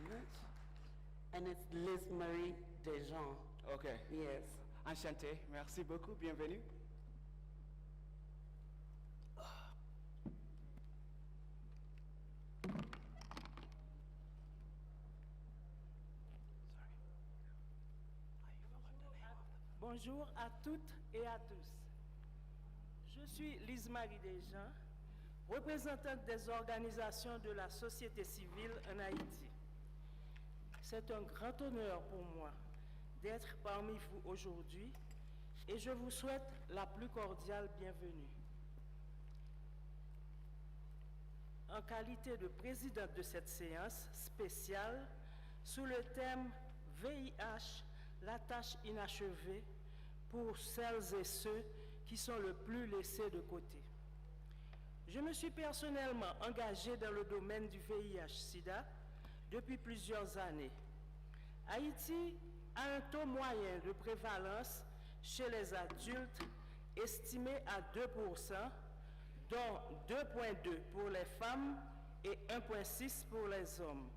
Business, and it's Liz Marie Desjans. Okay. Yes. Enchanté. Merci beaucoup. Bienvenue. Bonjour à toutes et à tous. Je suis Lise Marie Desjans, représentante des organisations de la société civile en Haïti. C'est un grand honneur pour moi d'être parmi vous aujourd'hui et je vous souhaite la plus cordiale bienvenue. En qualité de présidente de cette séance spéciale sous le thème VIH, la tâche inachevée pour celles et ceux qui sont le plus laissés de côté. Je me suis personnellement engagée dans le domaine du VIH-Sida depuis plusieurs années. Haïti a un taux moyen de prévalence chez les adultes estimé à 2%, dont 2,2 pour les femmes et 1,6 pour les hommes.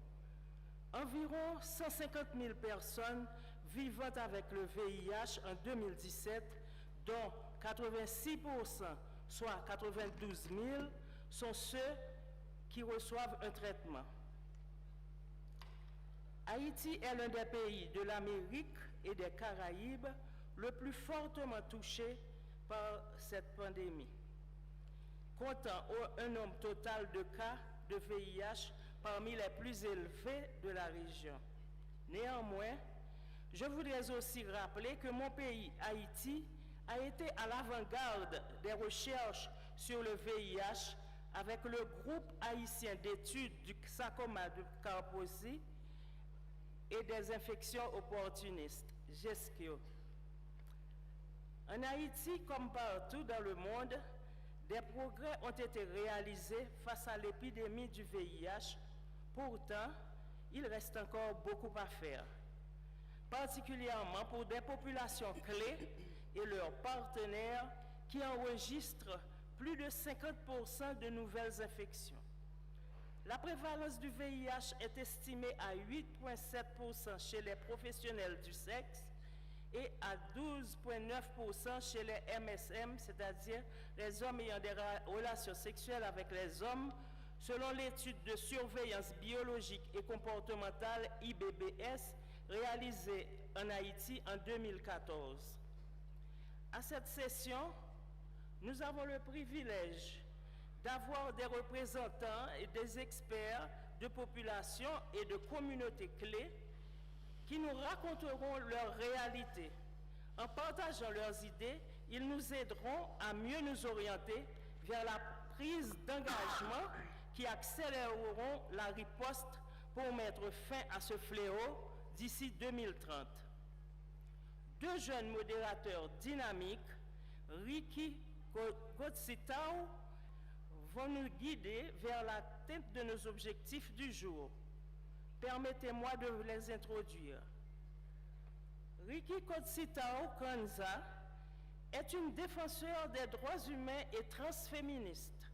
Environ 150 000 personnes vivant avec le VIH en 2017, dont 86%, soit 92 000, sont ceux qui reçoivent un traitement. Haïti est l'un des pays de l'Amérique et des Caraïbes le plus fortement touché par cette pandémie, comptant un nombre total de cas de VIH parmi les plus élevés de la région. Néanmoins, je voudrais aussi rappeler que mon pays, Haïti, a été à l'avant-garde des recherches sur le VIH avec le groupe haïtien d'études du sarcoma de Kaposi et des infections opportunistes, GESCIO. En Haïti, comme partout dans le monde, des progrès ont été réalisés face à l'épidémie du VIH. Pourtant, il reste encore beaucoup à faire, particulièrement pour des populations clés et leurs partenaires qui enregistrent plus de 50% de nouvelles infections. La prévalence du VIH est estimée à 8,7% chez les professionnels du sexe et à 12,9% chez les MSM, c'est-à-dire les hommes ayant des relations sexuelles avec les hommes, selon l'étude de surveillance biologique et comportementale IBBS réalisée en Haïti en 2014. À cette session, nous avons le privilège d'avoir des représentants et des experts de populations et de communautés clés qui nous raconteront leur réalité. En partageant leurs idées, ils nous aideront à mieux nous orienter vers la prise d'engagement qui accéléreront la riposte pour mettre fin à ce fléau d'ici 2030. Deux jeunes modérateurs dynamiques, Ricky Kotsitao, vont nous guider vers l'atteinte de nos objectifs du jour. Permettez-moi de les introduire. Ricky Kotsitao Kanza est une défenseure des droits humains et transféministe.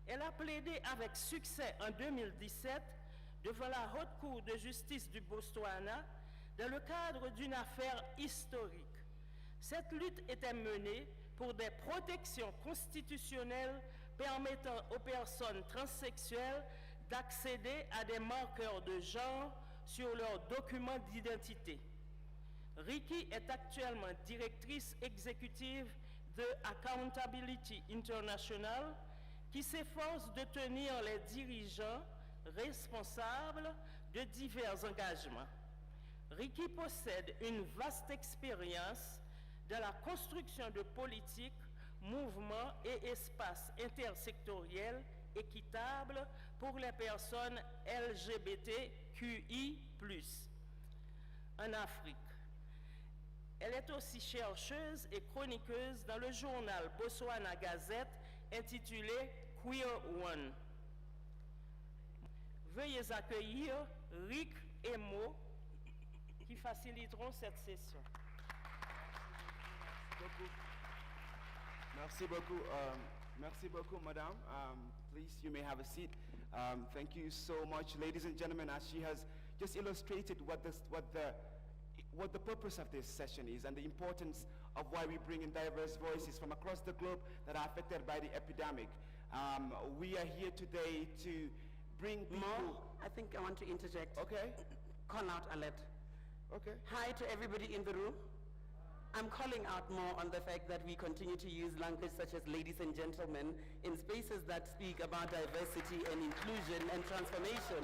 Elle a plaidé avec succès en 2017 devant la Haute Cour de justice du Botswana dans le cadre d'une affaire historique. Cette lutte était menée pour des protections constitutionnelles permettant aux personnes transsexuelles d'accéder à des marqueurs de genre sur leurs documents d'identité. Ricky est actuellement directrice exécutive de Accountability International, qui s'efforce de tenir les dirigeants responsables de divers engagements. Ricky possède une vaste expérience dans la construction de politiques, mouvements et espaces intersectoriels équitables pour les personnes LGBTQI+, en Afrique. Elle est aussi chercheuse et chroniqueuse dans le journal Botswana Gazette intitulé Queer One. Veuillez accueillir Rick et Mo qui faciliteront cette session. Merci beaucoup, madame. Please, you may have a seat. Thank you so much, ladies and gentlemen. As she has just illustrated what the purpose of this session is and the importance of why we bring in diverse voices from across the globe that are affected by the epidemic. We are here today to bring people... Mo, I think I want to interject. Okay. Call out alert. Okay. Hi to everybody in the room. I'm calling out more on the fact that we continue to use language such as ladies and gentlemen in spaces that speak about diversity and inclusion and transformation.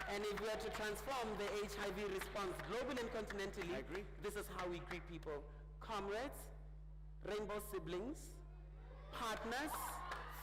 And if we are to transform the HIV response globally and continentally, I agree. This is how we greet people. Comrades, rainbow siblings, partners,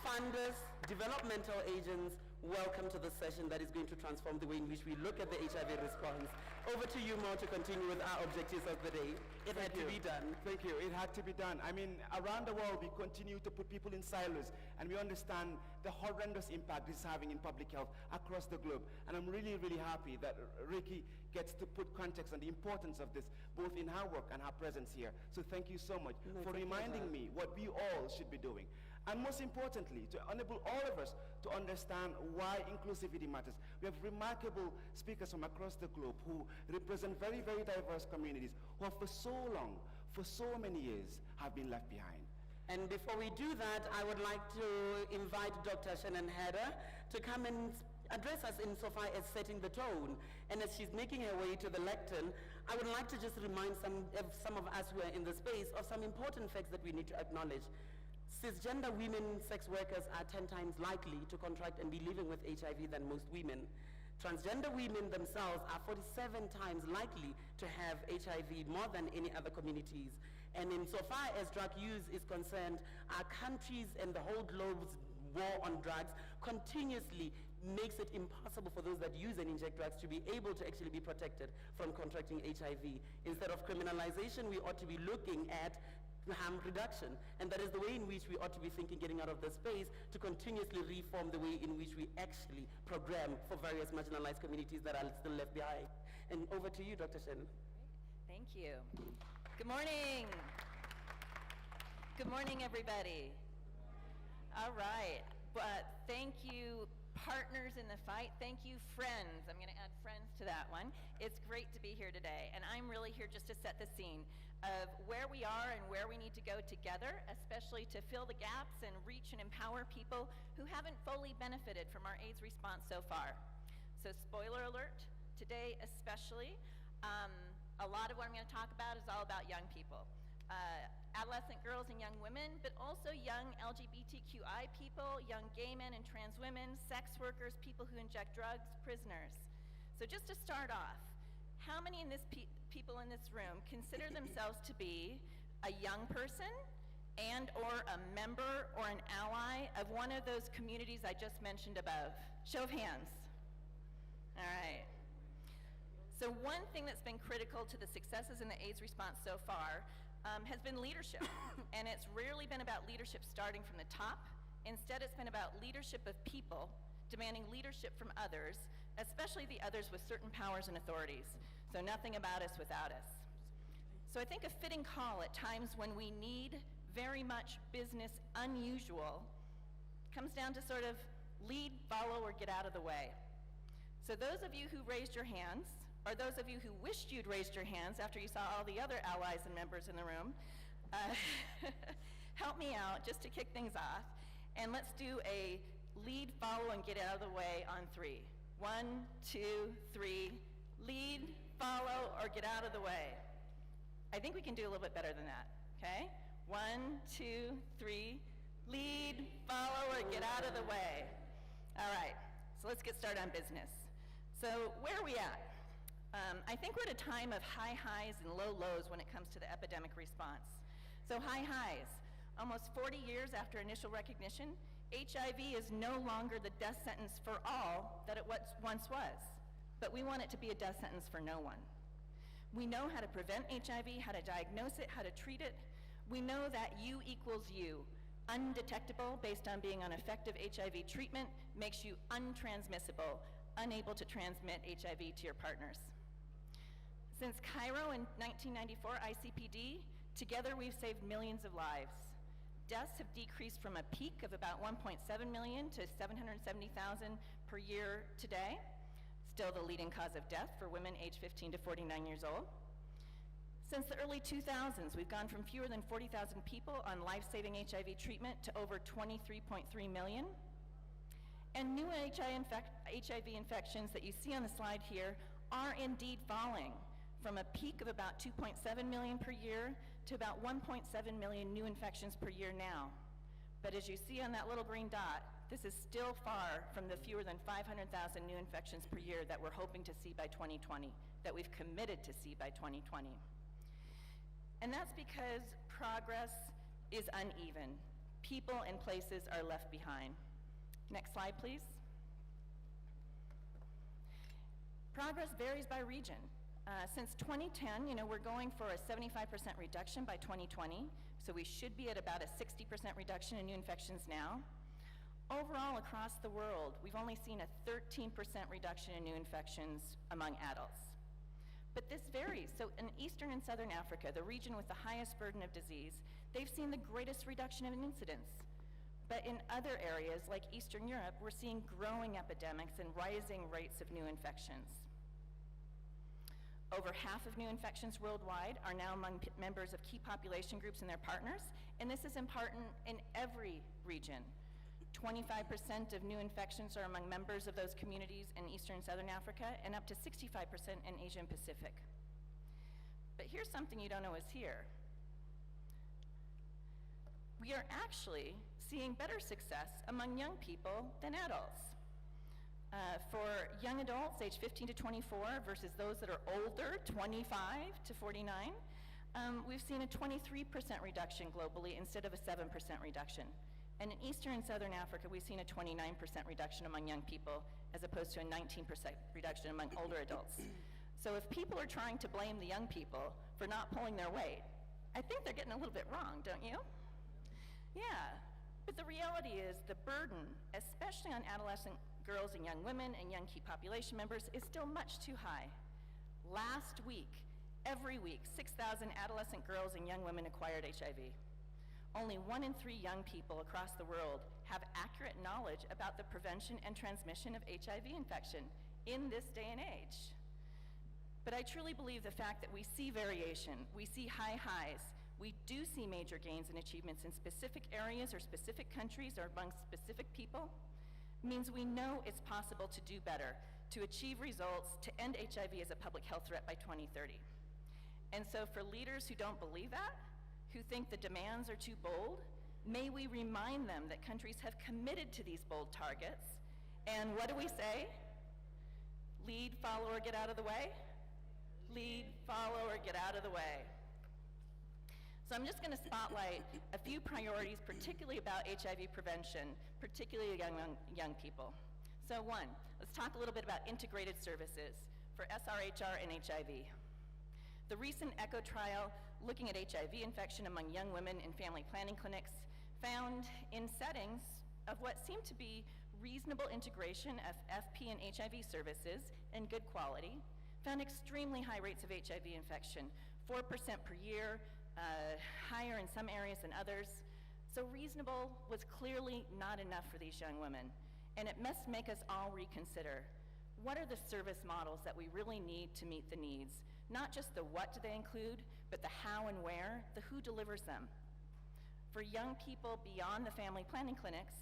funders, developmental agents, welcome to the session that is going to transform the way in which we look at the HIV response. Over to you, Mo, to continue with our objectives of the day. It had to be done. Thank you. It had to be done. I mean, around the world, we continue to put people in silos, and we understand the horrendous impact this is having in public health across the globe. And I'm really, really happy that Ricky gets to put context on the importance of this, both in her work and her presence here. So thank you so much for reminding me what we all should be doing. And most importantly, to enable all of us to understand why inclusivity matters. We have remarkable speakers from across the globe who represent very, very diverse communities who have for so long, for so many years, have been left behind. And before we do that, I would like to invite Dr. Shannon Hedder to come and address us insofar as setting the tone. And as she's making her way to the lectern, I would like to just remind some of us who are in the space of some important facts that we need to acknowledge. Cisgender women sex workers are 10 times likely to contract and be living with HIV than most women. Transgender women themselves are 47 times likely to have HIV more than any other communities. And insofar as drug use is concerned, our countries and the whole globe's war on drugs continuously makes it impossible for those that use and inject drugs to be able to actually be protected from contracting HIV. Instead of criminalization, we ought to be looking at harm reduction, and that is the way in which we ought to be thinking, getting out of the space to continuously reform the way in which we actually program for various marginalized communities that are still left behind. And over to you, Dr. Shannon. Thank you. Good morning. Good morning, everybody. All right, but thank you, partners in the fight. Thank you, friends. I'm going to add friends to that one. It's great to be here today, and I'm really here just to set the scene of where we are and where we need to go together, especially to fill the gaps and reach and empower people who haven't fully benefited from our AIDS response so far. So spoiler alert, today especially, a lot of what I'm going to talk about is all about young people. Adolescent girls and young women, but also young LGBTQI people, young gay men and trans women, sex workers, people who inject drugs, prisoners. So just to start off, how many people in this room consider themselves to be a young person and or a member or an ally of one of those communities I just mentioned above? Show of hands. All right. So one thing that's been critical to the successes in the AIDS response so far has been leadership. And it's rarely been about leadership starting from the top. Instead, it's been about leadership of people demanding leadership from others, especially the others with certain powers and authorities. So nothing about us without us. So I think a fitting call at times when we need very much business unusual comes down to sort of lead, follow, or get out of the way. So those of you who raised your hands, or those of you who wished you'd raised your hands after you saw all the other allies and members in the room, help me out just to kick things off. And let's do a lead, follow, and get out of the way on 3. 1, 2, 3, lead, follow, or get out of the way. I think we can do a little bit better than that, okay? 1, 2, 3, lead, follow, or get out of the way. All right, so let's get started on business. So where are we at? I think we're at a time of high highs and low lows when it comes to the epidemic response. So high highs, almost 40 years after initial recognition, HIV is no longer the death sentence for all that it once was, but we want it to be a death sentence for no one. We know how to prevent HIV, how to diagnose it, how to treat it. We know that U equals U. Undetectable based on being on effective HIV treatment makes you untransmissible, unable to transmit HIV to your partners. Since Cairo in 1994 ICPD, together we've saved millions of lives. Deaths have decreased from a peak of about 1.7 million to 770,000 per year today. Still the leading cause of death for women aged 15 to 49 years old. Since the early 2000s, we've gone from fewer than 40,000 people on life-saving HIV treatment to over 23.3 million. And new HIV infections that you see on the slide here are indeed falling from a peak of about 2.7 million per year to about 1.7 million new infections per year now. But as you see on that little green dot, this is still far from the fewer than 500,000 new infections per year that we're hoping to see by 2020, that we've committed to see by 2020. And that's because progress is uneven. People and places are left behind. Next slide, please. Progress varies by region. Since 2010, we're going for a 75% reduction by 2020, so we should be at about a 60% reduction in new infections now. Overall, across the world, we've only seen a 13% reduction in new infections among adults. But this varies. So in Eastern and Southern Africa, the region with the highest burden of disease, they've seen the greatest reduction in incidence. But in other areas, like Eastern Europe, we're seeing growing epidemics and rising rates of new infections. Over half of new infections worldwide are now among members of key population groups and their partners, and this is important in every region. 25% of new infections are among members of those communities in Eastern and Southern Africa, and up to 65% in Asia and Pacific. But here's something you don't know is here. We are actually seeing better success among young people than adults. For young adults aged 15 to 24 versus those that are older, 25 to 49, we've seen a 23% reduction globally instead of a 7% reduction. And in Eastern and Southern Africa, we've seen a 29% reduction among young people as opposed to a 19% reduction among older adults. So if people are trying to blame the young people for not pulling their weight, I think they're getting a little bit wrong, don't you? Yeah, but the reality is the burden, especially on adolescent girls and young women and young key population members, is still much too high. Last week, every week, 6,000 adolescent girls and young women acquired HIV. Only 1 in 3 young people across the world have accurate knowledge about the prevention and transmission of HIV infection in this day and age. But I truly believe the fact that we see variation, we see high highs, we do see major gains and achievements in specific areas or specific countries or among specific people, means we know it's possible to do better, to achieve results, to end HIV as a public health threat by 2030. And so for leaders who don't believe that, who think the demands are too bold, may we remind them that countries have committed to these bold targets. And what do we say? Lead, follow, or get out of the way? Lead, follow, or get out of the way. So I'm just going to spotlight a few priorities, particularly about HIV prevention, particularly young people. So 1, let's talk a little bit about integrated services for SRHR and HIV. The recent ECHO trial looking at HIV infection among young women in family planning clinics found in settings of what seemed to be reasonable integration of FP and HIV services and good quality, found extremely high rates of HIV infection, 4% per year, higher in some areas than others. So reasonable was clearly not enough for these young women, and it must make us all reconsider. What are the service models that we really need to meet the needs? Not just the what do they include, but the how and where, the who delivers them. For young people beyond the family planning clinics,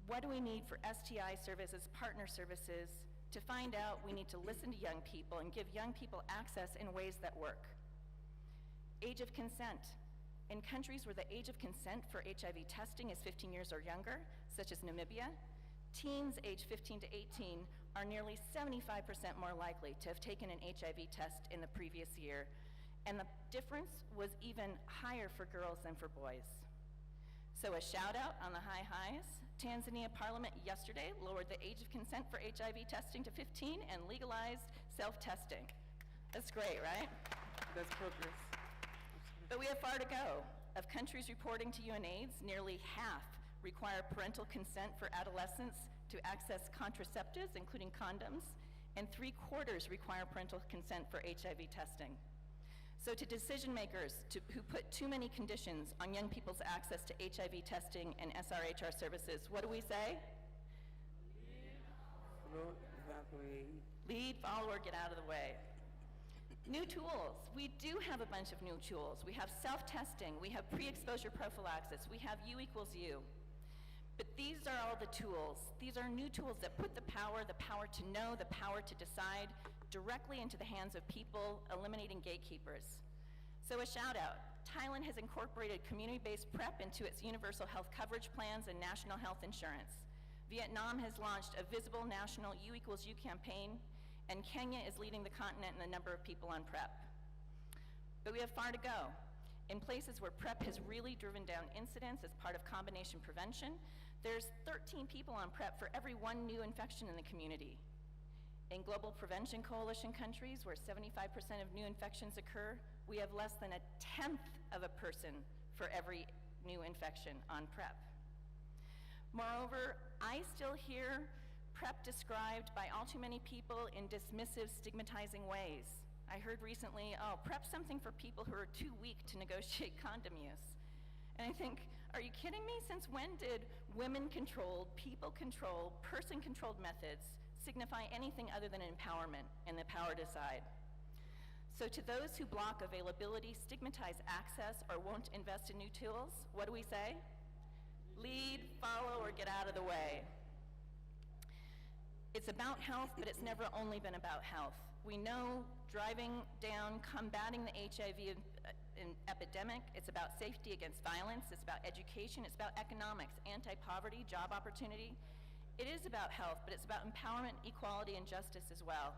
what do we need for STI services, partner services? To find out, we need to listen to young people and give young people access in ways that work. Age of consent. In countries where the age of consent for HIV testing is 15 years or younger, such as Namibia, teens aged 15 to 18 are nearly 75% more likely to have taken an HIV test in the previous year, and the difference was even higher for girls than for boys. So a shout out on the high highs. Tanzania Parliament yesterday lowered the age of consent for HIV testing to 15 and legalized self-testing. That's great, right? That's progress. But we have far to go. Of countries reporting to UNAIDS, nearly half require parental consent for adolescents to access contraceptives, including condoms, and 3/4 require parental consent for HIV testing. So to decision makers who put too many conditions on young people's access to HIV testing and SRHR services, what do we say? Lead, follow, or get out of the way. New tools. We do have a bunch of new tools. We have self-testing. We have pre-exposure prophylaxis. We have U equals U. But these are all the tools. These are new tools that put the power to know, the power to decide, directly into the hands of people, eliminating gatekeepers. So a shout out. Thailand has incorporated community-based PrEP into its universal health coverage plans and national health insurance. Vietnam has launched a visible national U equals U campaign, and Kenya is leading the continent in the number of people on PrEP. But we have far to go. In places where PrEP has really driven down incidence as part of combination prevention, there's 13 people on PrEP for every one new infection in the community. In Global Prevention Coalition countries, where 75% of new infections occur, we have less than 1/10 of a person for every new infection on PrEP. Moreover, I still hear PrEP described by all too many people in dismissive, stigmatizing ways. I heard recently, oh, PrEP's something for people who are too weak to negotiate condom use. And I think, are you kidding me? Since when did women-controlled, people-controlled, person-controlled methods signify anything other than empowerment and the power to decide? So to those who block availability, stigmatize access, or won't invest in new tools, what do we say? Lead, follow, or get out of the way. It's about health, but it's never only been about health. We know driving down, combating the HIV epidemic, it's about safety against violence, it's about education, it's about economics, anti-poverty, job opportunity. It is about health, but it's about empowerment, equality, and justice as well.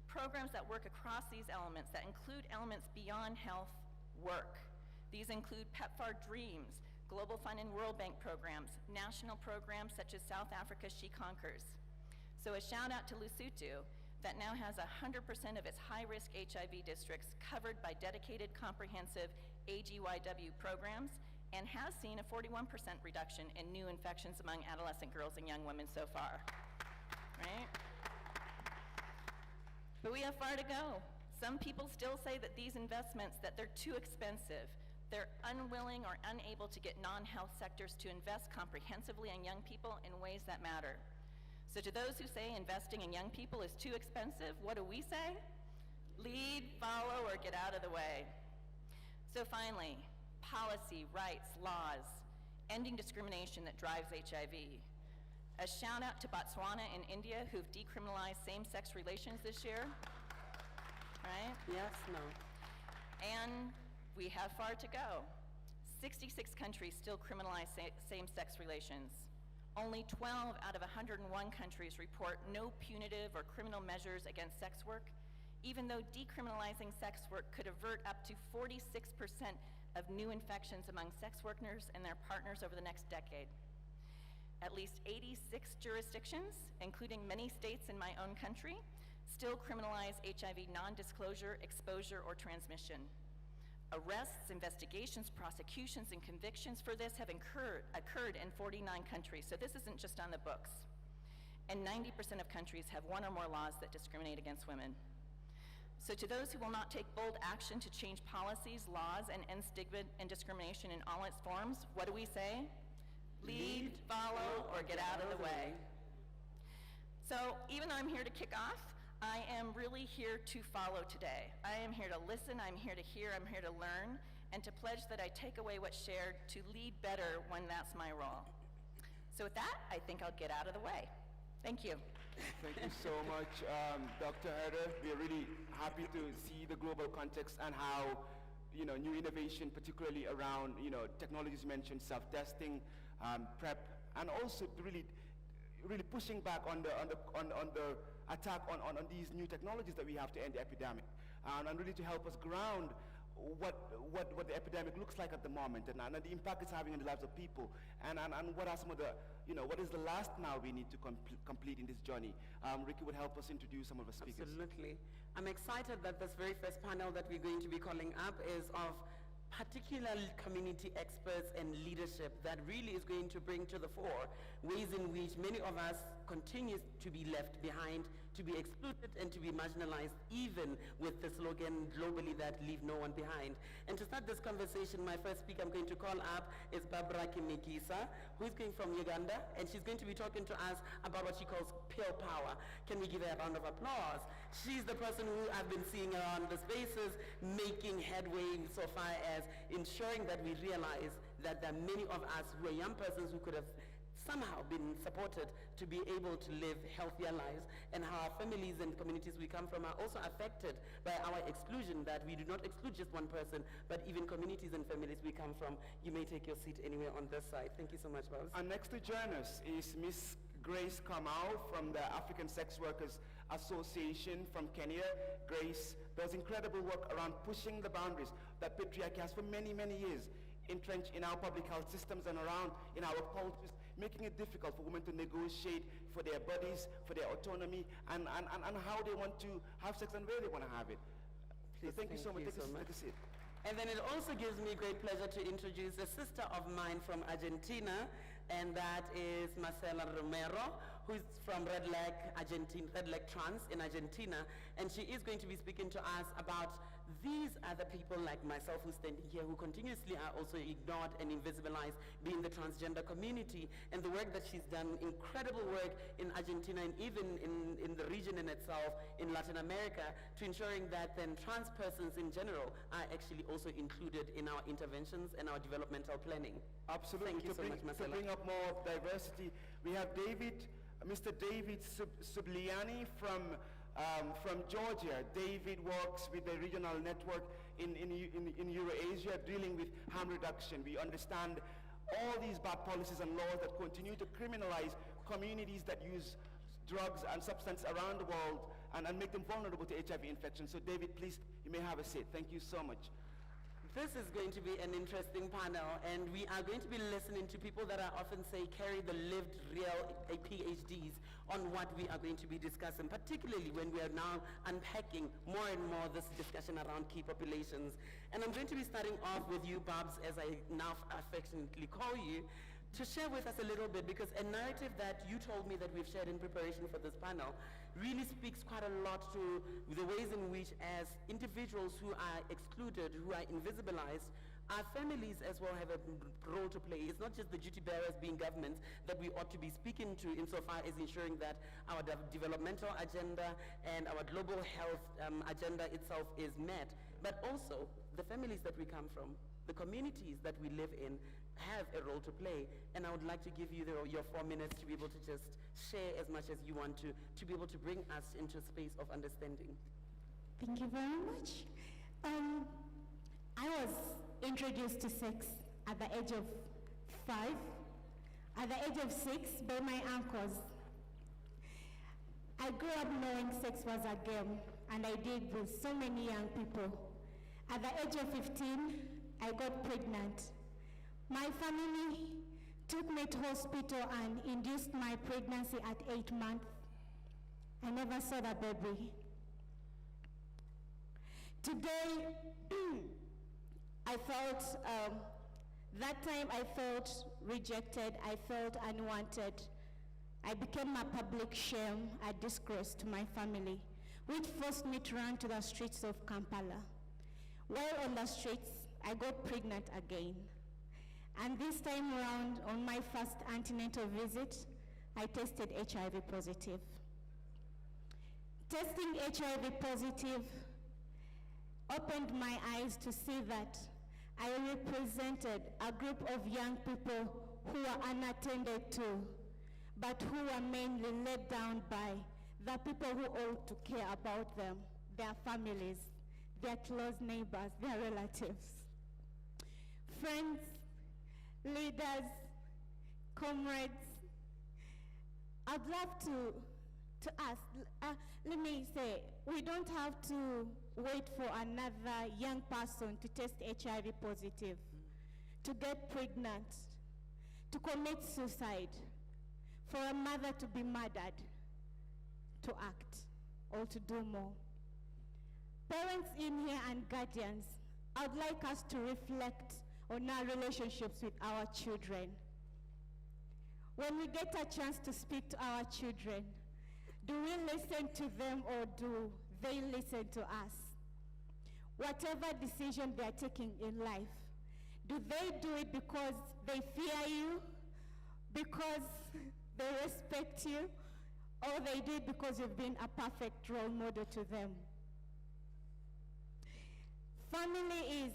Programs that work across these elements, that include elements beyond health, work. These include PEPFAR Dreams, Global Fund and World Bank programs, national programs such as South Africa's She Conquers. So a shout out to Lesotho, that now has 100% of its high-risk HIV districts covered by dedicated, comprehensive AGYW programs, and has seen a 41% reduction in new infections among adolescent girls and young women so far, right? But we have far to go. Some people still say that these investments, that they're too expensive. They're unwilling or unable to get non-health sectors to invest comprehensively in young people in ways that matter. So to those who say investing in young people is too expensive, what do we say? Lead, follow, or get out of the way. So finally, policy, rights, laws, ending discrimination that drives HIV. A shout out to Botswana and India who've decriminalized same-sex relations this year, right? Yes, no. And we have far to go. 66 countries still criminalize same-sex relations. Only 12 out of 101 countries report no punitive or criminal measures against sex work, even though decriminalizing sex work could avert up to 46% of new infections among sex workers and their partners over the next decade. At least 86 jurisdictions, including many states in my own country, still criminalize HIV non-disclosure, exposure, or transmission. Arrests, investigations, prosecutions, and convictions for this have occurred in 49 countries, so this isn't just on the books. And 90% of countries have one or more laws that discriminate against women. So to those who will not take bold action to change policies, laws, and end stigma and discrimination in all its forms, what do we say? Lead, follow, or get out of the way. So even though I'm here to kick off, I am really here to follow today. I am here to listen, I'm here to hear, I'm here to learn, and to pledge that I take away what's shared to lead better when that's my role. So with that, I think I'll get out of the way. Thank you. Thank you so much, Dr. Herder. We're really happy to see the global context and how, new innovation, particularly around, technologies mentioned, self-testing, PrEP, and also really pushing back on the attack on these new technologies that we have to end the epidemic, and really to help us ground what the epidemic looks like at the moment, and the impact it's having on the lives of people, and what are some of the, what is the last mile we need to complete in this journey. Ricky would help us introduce some of the speakers. Absolutely. I'm excited that this very first panel that we're going to be calling up is of particular community experts and leadership that really is going to bring to the fore ways in which many of us continue to be left behind to be excluded and to be marginalized, even with the slogan globally that leave no one behind. And to start this conversation, my first speaker I'm going to call up is Barbara Kimikisa, who's going from Uganda, and she's going to be talking to us about what she calls pure power. Can we give her a round of applause? She's the person who I've been seeing around the spaces, making headway so far as ensuring that we realize that there are many of us who are young persons who could have somehow been supported to be able to live healthier lives, and how our families and communities we come from are also affected by our exclusion, that we do not exclude just one person, but even communities and families we come from. You may take your seat anywhere on this side. Thank you so much, Babs. And next to join us is Miss Grace Kamau from the African Sex Workers Association from Kenya. Grace does incredible work around pushing the boundaries that patriarchy has for many, many years entrenched in our public health systems and around in our cultures, making it difficult for women to negotiate for their bodies, for their autonomy, and how they want to have sex and where they want to have it. Please, So thank you so much. Take a seat. And then it also gives me great pleasure to introduce a sister of mine from Argentina, and that is Marcela Romero, who's from Red Lake Trans in Argentina, and she is going to be speaking to us about these other people like myself who's standing here, who continuously are also ignored and invisibilized, being the transgender community, and the work that she's done, incredible work in Argentina and even in the region in itself, in Latin America, to ensuring that then trans persons in general are actually also included in our interventions and our developmental planning. Absolutely. Thank you so much, To Marcela. bring up more diversity, we have Mr. David Subliani from Georgia. David works with the regional network in Eurasia dealing with harm reduction. We understand all these bad policies and laws that continue to criminalize communities that use drugs and substances around the world and make them vulnerable to HIV infection. So David, please, you may have a seat. Thank you so much. This is going to be an interesting panel, and we are going to be listening to people that I often say carry the lived real PhDs on what we are going to be discussing, particularly when we are now unpacking more and more this discussion around key populations. And I'm going to be starting off with you, Babs, as I now affectionately call you, to share with us a little bit, because a narrative that you told me that we've shared in preparation for this panel really speaks quite a lot to the ways in which, as individuals who are excluded, who are invisibilized, our families as well have a role to play. It's not just the duty bearers being governments that we ought to be speaking to insofar as ensuring that our developmental agenda and our global health agenda itself is met, but also the families that we come from, the communities that we live in, have a role to play. And I would like to give you your 4 minutes to be able to just share as much as you want to be able to bring us into a space of understanding. Thank you very much. I was introduced to sex at the age of 5, at the age of 6 by my uncles. I grew up knowing sex was a game, and I did with so many young people. At the age of 15, I got pregnant. My family took me to hospital and induced my pregnancy at 8 months. I never saw the baby. Today, I felt, that time I felt rejected, I felt unwanted. I became a public shame, a disgrace to my family, which forced me to run to the streets of Kampala. While on the streets, I got pregnant again. And this time around, on my first antenatal visit, I tested HIV positive. Testing HIV positive opened my eyes to see that I represented a group of young people who were unattended to, but who were mainly let down by the people who ought to care about them, their families, their close neighbors, their relatives. Friends, leaders, comrades, I'd love to ask, let me say, we don't have to wait for another young person to test HIV positive, to get pregnant, to commit suicide, for a mother to be murdered, to act, or to do more. Parents in here and guardians, I'd like us to reflect on our relationships with our children. When we get a chance to speak to our children, Do we listen to them or do they listen to us? Whatever decision they are taking in life, do they do it because they fear you, because they respect you, or they do it because you've been a perfect role model to them? Family is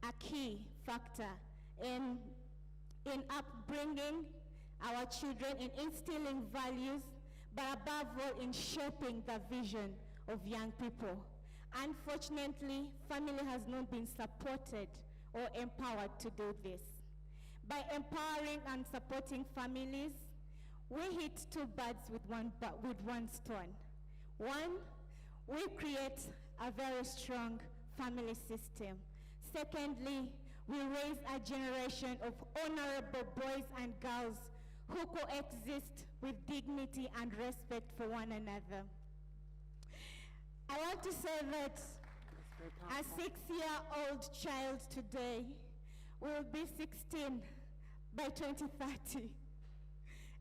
a key factor in upbringing our children, in instilling values, but above all in shaping the vision of young people. Unfortunately, family has not been supported or empowered to do this. By empowering and supporting families, we hit two birds with one stone. One, we create a very strong family system. Secondly, we raise a generation of honorable boys and girls who coexist with dignity and respect for one another. I want to say that a 6-year-old child today will be 16 by 2030.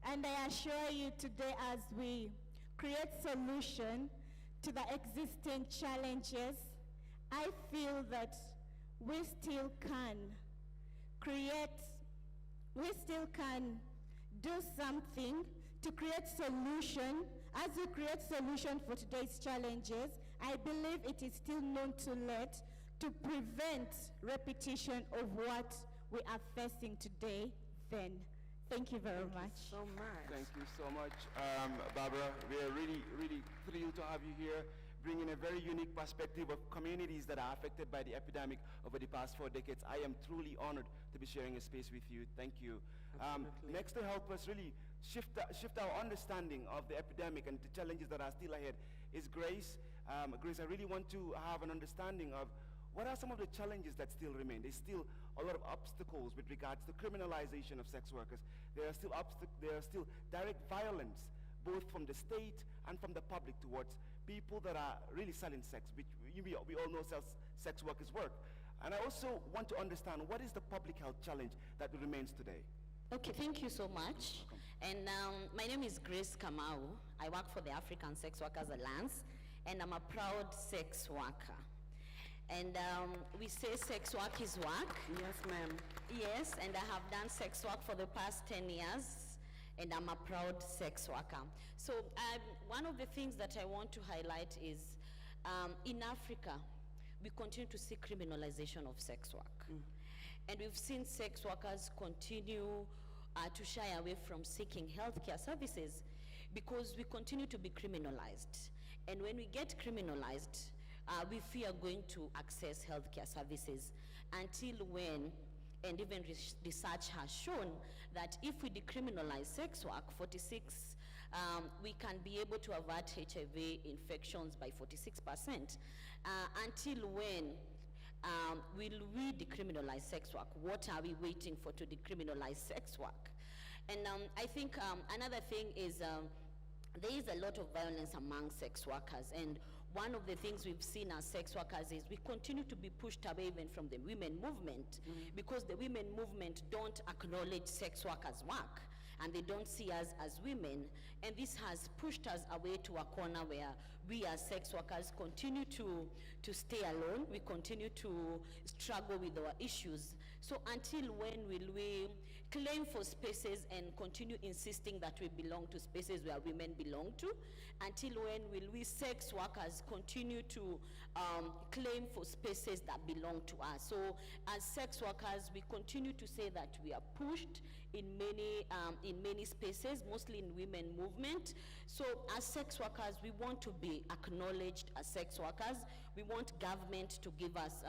And I assure you today, as we create solution to the existing challenges, I feel that we still can do something to create solution. As we create solution for today's challenges, I believe it is still not too late to prevent repetition of what we are facing today then. Thank you very much. So much. Thank you so much, Barbara. We are really, really thrilled to have you here, bringing a very unique perspective of communities that are affected by the epidemic over the past 4 decades. I am truly honored to be sharing a space with you. Thank you. Next, to help us really shift our understanding of the epidemic and the challenges that are still ahead is Grace. Grace, I really want to have an understanding of what are some of the challenges that still remain. There's still a lot of obstacles with regards to criminalization of sex workers. There are still direct violence, both from the state and from the public, towards people that are really selling sex, which we all know sex workers work. And I also want to understand, what is the public health challenge that remains today? Okay, thank you so much. And my name is Grace Kamau. I work for the African Sex Workers Alliance, and I'm a proud sex worker. And we say sex work is work. Yes, ma'am. Yes, and I have done sex work for the past 10 years, and I'm a proud sex worker. So one of the things that I want to highlight is in Africa, we continue to see criminalization of sex work. And we've seen sex workers continue to shy away from seeking healthcare services because we continue to be criminalized. And when we get criminalized, we fear going to access healthcare services until when, and even research has shown that if we decriminalize sex work, we can be able to avert HIV infections by 46%. Until when will we decriminalize sex work? What are we waiting for to decriminalize sex work? And I think another thing is there is a lot of violence among sex workers, and one of the things we've seen as sex workers is we continue to be pushed away even from the women movement because the women movement don't acknowledge sex workers' work and they don't see us as women, and this has pushed us away to a corner where we as sex workers continue to stay alone. We continue to struggle with our issues. So until when will we claim for spaces and continue insisting that we belong to spaces where women belong to? Until when will we sex workers continue to claim for spaces that belong to us? So as sex workers, we continue to say that we are pushed in many spaces, mostly in women movement. So as sex workers, we want to be acknowledged as sex workers. We want government to give us,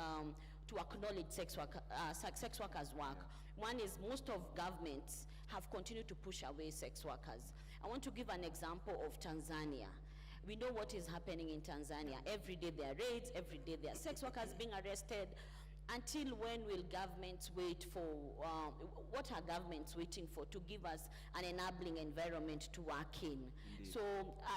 to acknowledge sex workers' work. One is most of governments have continued to push away sex workers. I want to give an example of Tanzania. We know what is happening in Tanzania. Every day there are raids, every day there are sex workers being arrested. Until when will governments wait for, what are governments waiting for to give us an enabling environment to work in? Indeed. So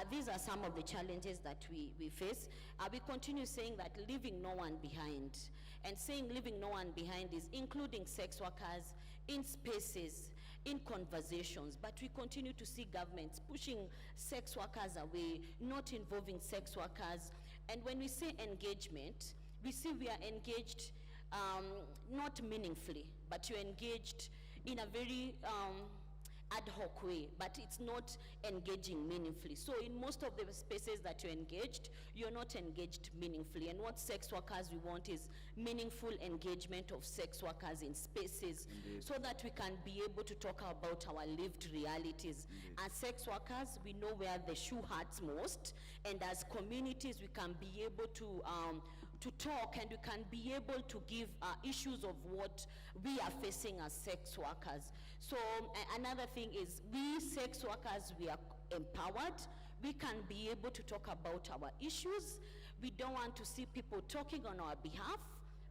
these are some of the challenges that we face. We continue saying that leaving no one behind. And saying leaving no one behind is including sex workers in spaces in conversations, but we continue to see governments pushing sex workers away, not involving sex workers. And when we say engagement, we see we are engaged not meaningfully, but you're engaged in a very ad hoc way, but it's not engaging meaningfully. So in most of the spaces that you're engaged, you're not engaged meaningfully. And what sex workers we want is meaningful engagement of sex workers in spaces. Indeed. So that we can be able to talk about our lived realities. Indeed. As sex workers, we know where the shoe hurts most, and as communities, we can be able to talk, and we can be able to give issues of what we are facing as sex workers. So another thing is, we sex workers, we are empowered. We can be able to talk about our issues. We don't want to see people talking on our behalf,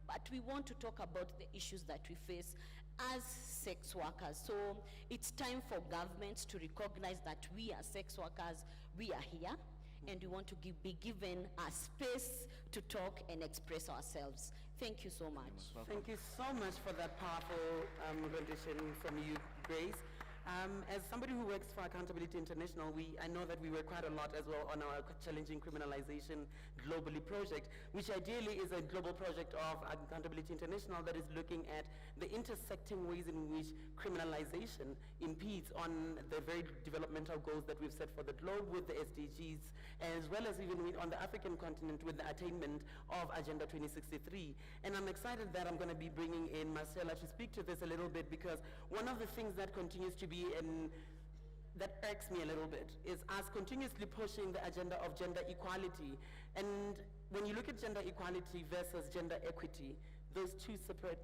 but we want to talk about the issues that we face as sex workers. So it's time for governments to recognize that we as sex workers, we are here, and we want to be given a space to talk and express ourselves. Thank you so much. Thank you so much for that powerful rendition from you, Grace. As somebody who works for Accountability International, I know that we work quite a lot as well on our Challenging Criminalization Globally project, which ideally is a global project of Accountability International that is looking at the intersecting ways in which criminalization impedes on the very developmental goals that we've set for the globe with the SDGs, as well as even on the African continent with the attainment of Agenda 2063. And I'm excited that I'm going to be bringing in Marcela to speak to this a little bit, because one of the things that continues to be that irks me a little bit is us continuously pushing the agenda of gender equality. And when you look at gender equality versus gender equity, those two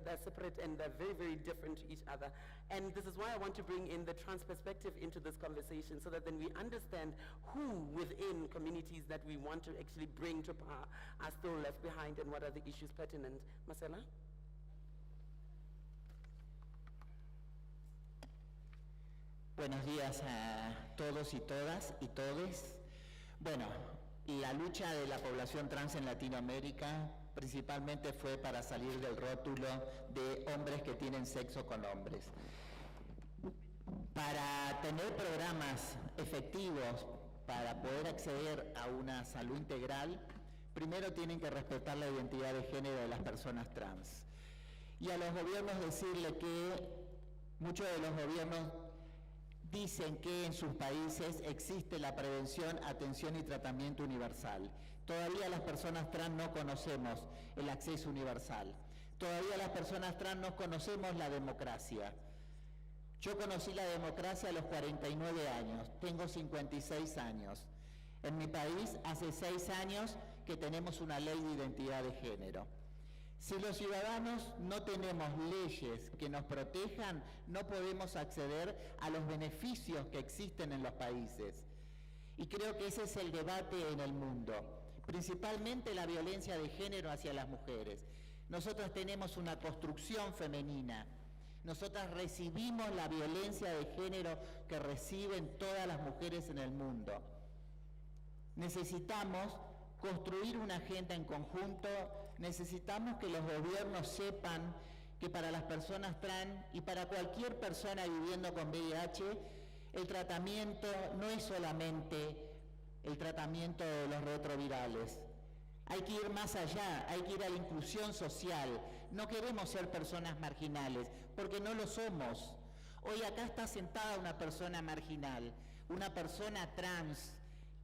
they're separate and they're very, very different to each other. And this is why I want to bring in the trans perspective into this conversation, so that then we understand who within communities that we want to actually bring to power are still left behind, and what are the issues pertinent. Marcela? Buenos días a todos y todas y todes. Bueno, la lucha de la población trans en Latinoamérica principalmente fue para salir del rótulo de hombres que tienen sexo con hombres. Para tener programas efectivos para poder acceder a una salud integral, primero tienen que respetar la identidad de género de las personas trans. Y a los gobiernos decirle que muchos de los gobiernos dicen que en sus países existe la prevención, atención y tratamiento universal. Todavía las personas trans no conocemos el acceso universal. Todavía las personas trans no conocemos la democracia. Yo conocí la democracia a los 49 años, tengo 56 años. En mi país hace 6 años que tenemos una ley de identidad de género. Si los ciudadanos no tenemos leyes que nos protejan, no podemos acceder a los beneficios que existen en los países. Y creo que ese es el debate en el mundo, principalmente la violencia de género hacia las mujeres. Nosotros tenemos una construcción femenina. Nosotras recibimos la violencia de género que reciben todas las mujeres en el mundo. Necesitamos construir una agenda en conjunto. Necesitamos que los gobiernos sepan que para las personas trans y para cualquier persona viviendo con VIH, el tratamiento no es solamente el tratamiento de los retrovirales. Hay que ir más allá, hay que ir a la inclusión social. No queremos ser personas marginales, porque no lo somos. Hoy acá está sentada una persona marginal, una persona trans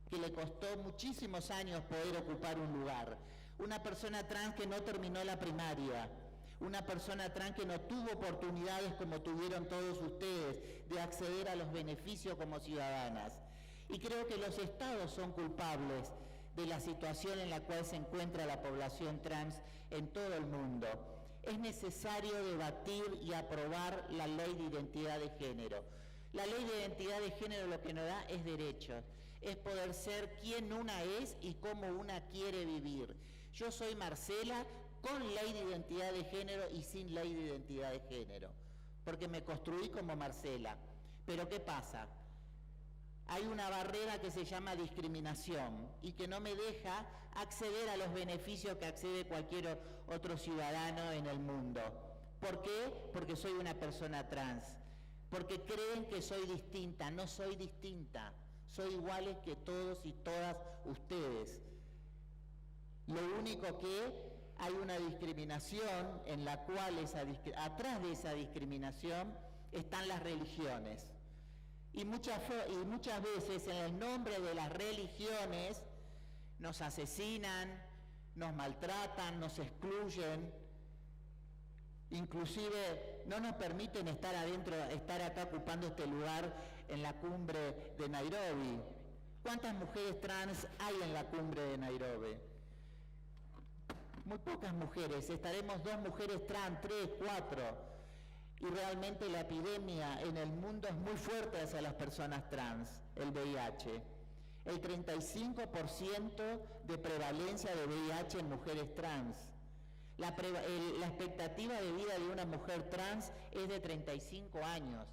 que le costó muchísimos años poder ocupar un lugar. Una persona trans que no terminó la primaria, una persona trans que no tuvo oportunidades como tuvieron todos ustedes de acceder a los beneficios como ciudadanas. Y creo que los estados son culpables de la situación en la cual se encuentra la población trans en todo el mundo. Es necesario debatir y aprobar la ley de identidad de género. La ley de identidad de género lo que nos da es derechos, es poder ser quien una es y cómo una quiere vivir. Yo soy Marcela con ley de identidad de género y sin ley de identidad de género, porque me construí como Marcela. Pero ¿qué pasa? Hay una barrera que se llama discriminación y que no me deja acceder a los beneficios que accede cualquier otro ciudadano en el mundo. ¿Por qué? Porque soy una persona trans. porque creen que soy distinta. No soy distinta, soy iguales que todos y todas ustedes. Lo único que hay una discriminación en la cual atrás de esa discriminación están las religiones. Y muchas veces en el nombre de las religiones nos asesinan, nos maltratan, nos excluyen, inclusive no nos permiten estar acá ocupando este lugar en la cumbre de Nairobi. ¿Cuántas mujeres trans hay en la cumbre de Nairobi? Muy pocas mujeres, estaremos 2 mujeres trans, 3, 4. Y realmente la epidemia en el mundo es muy fuerte hacia las personas trans, el VIH. El 35% de prevalencia de VIH en mujeres trans. La expectativa de vida de una mujer trans es de 35 años.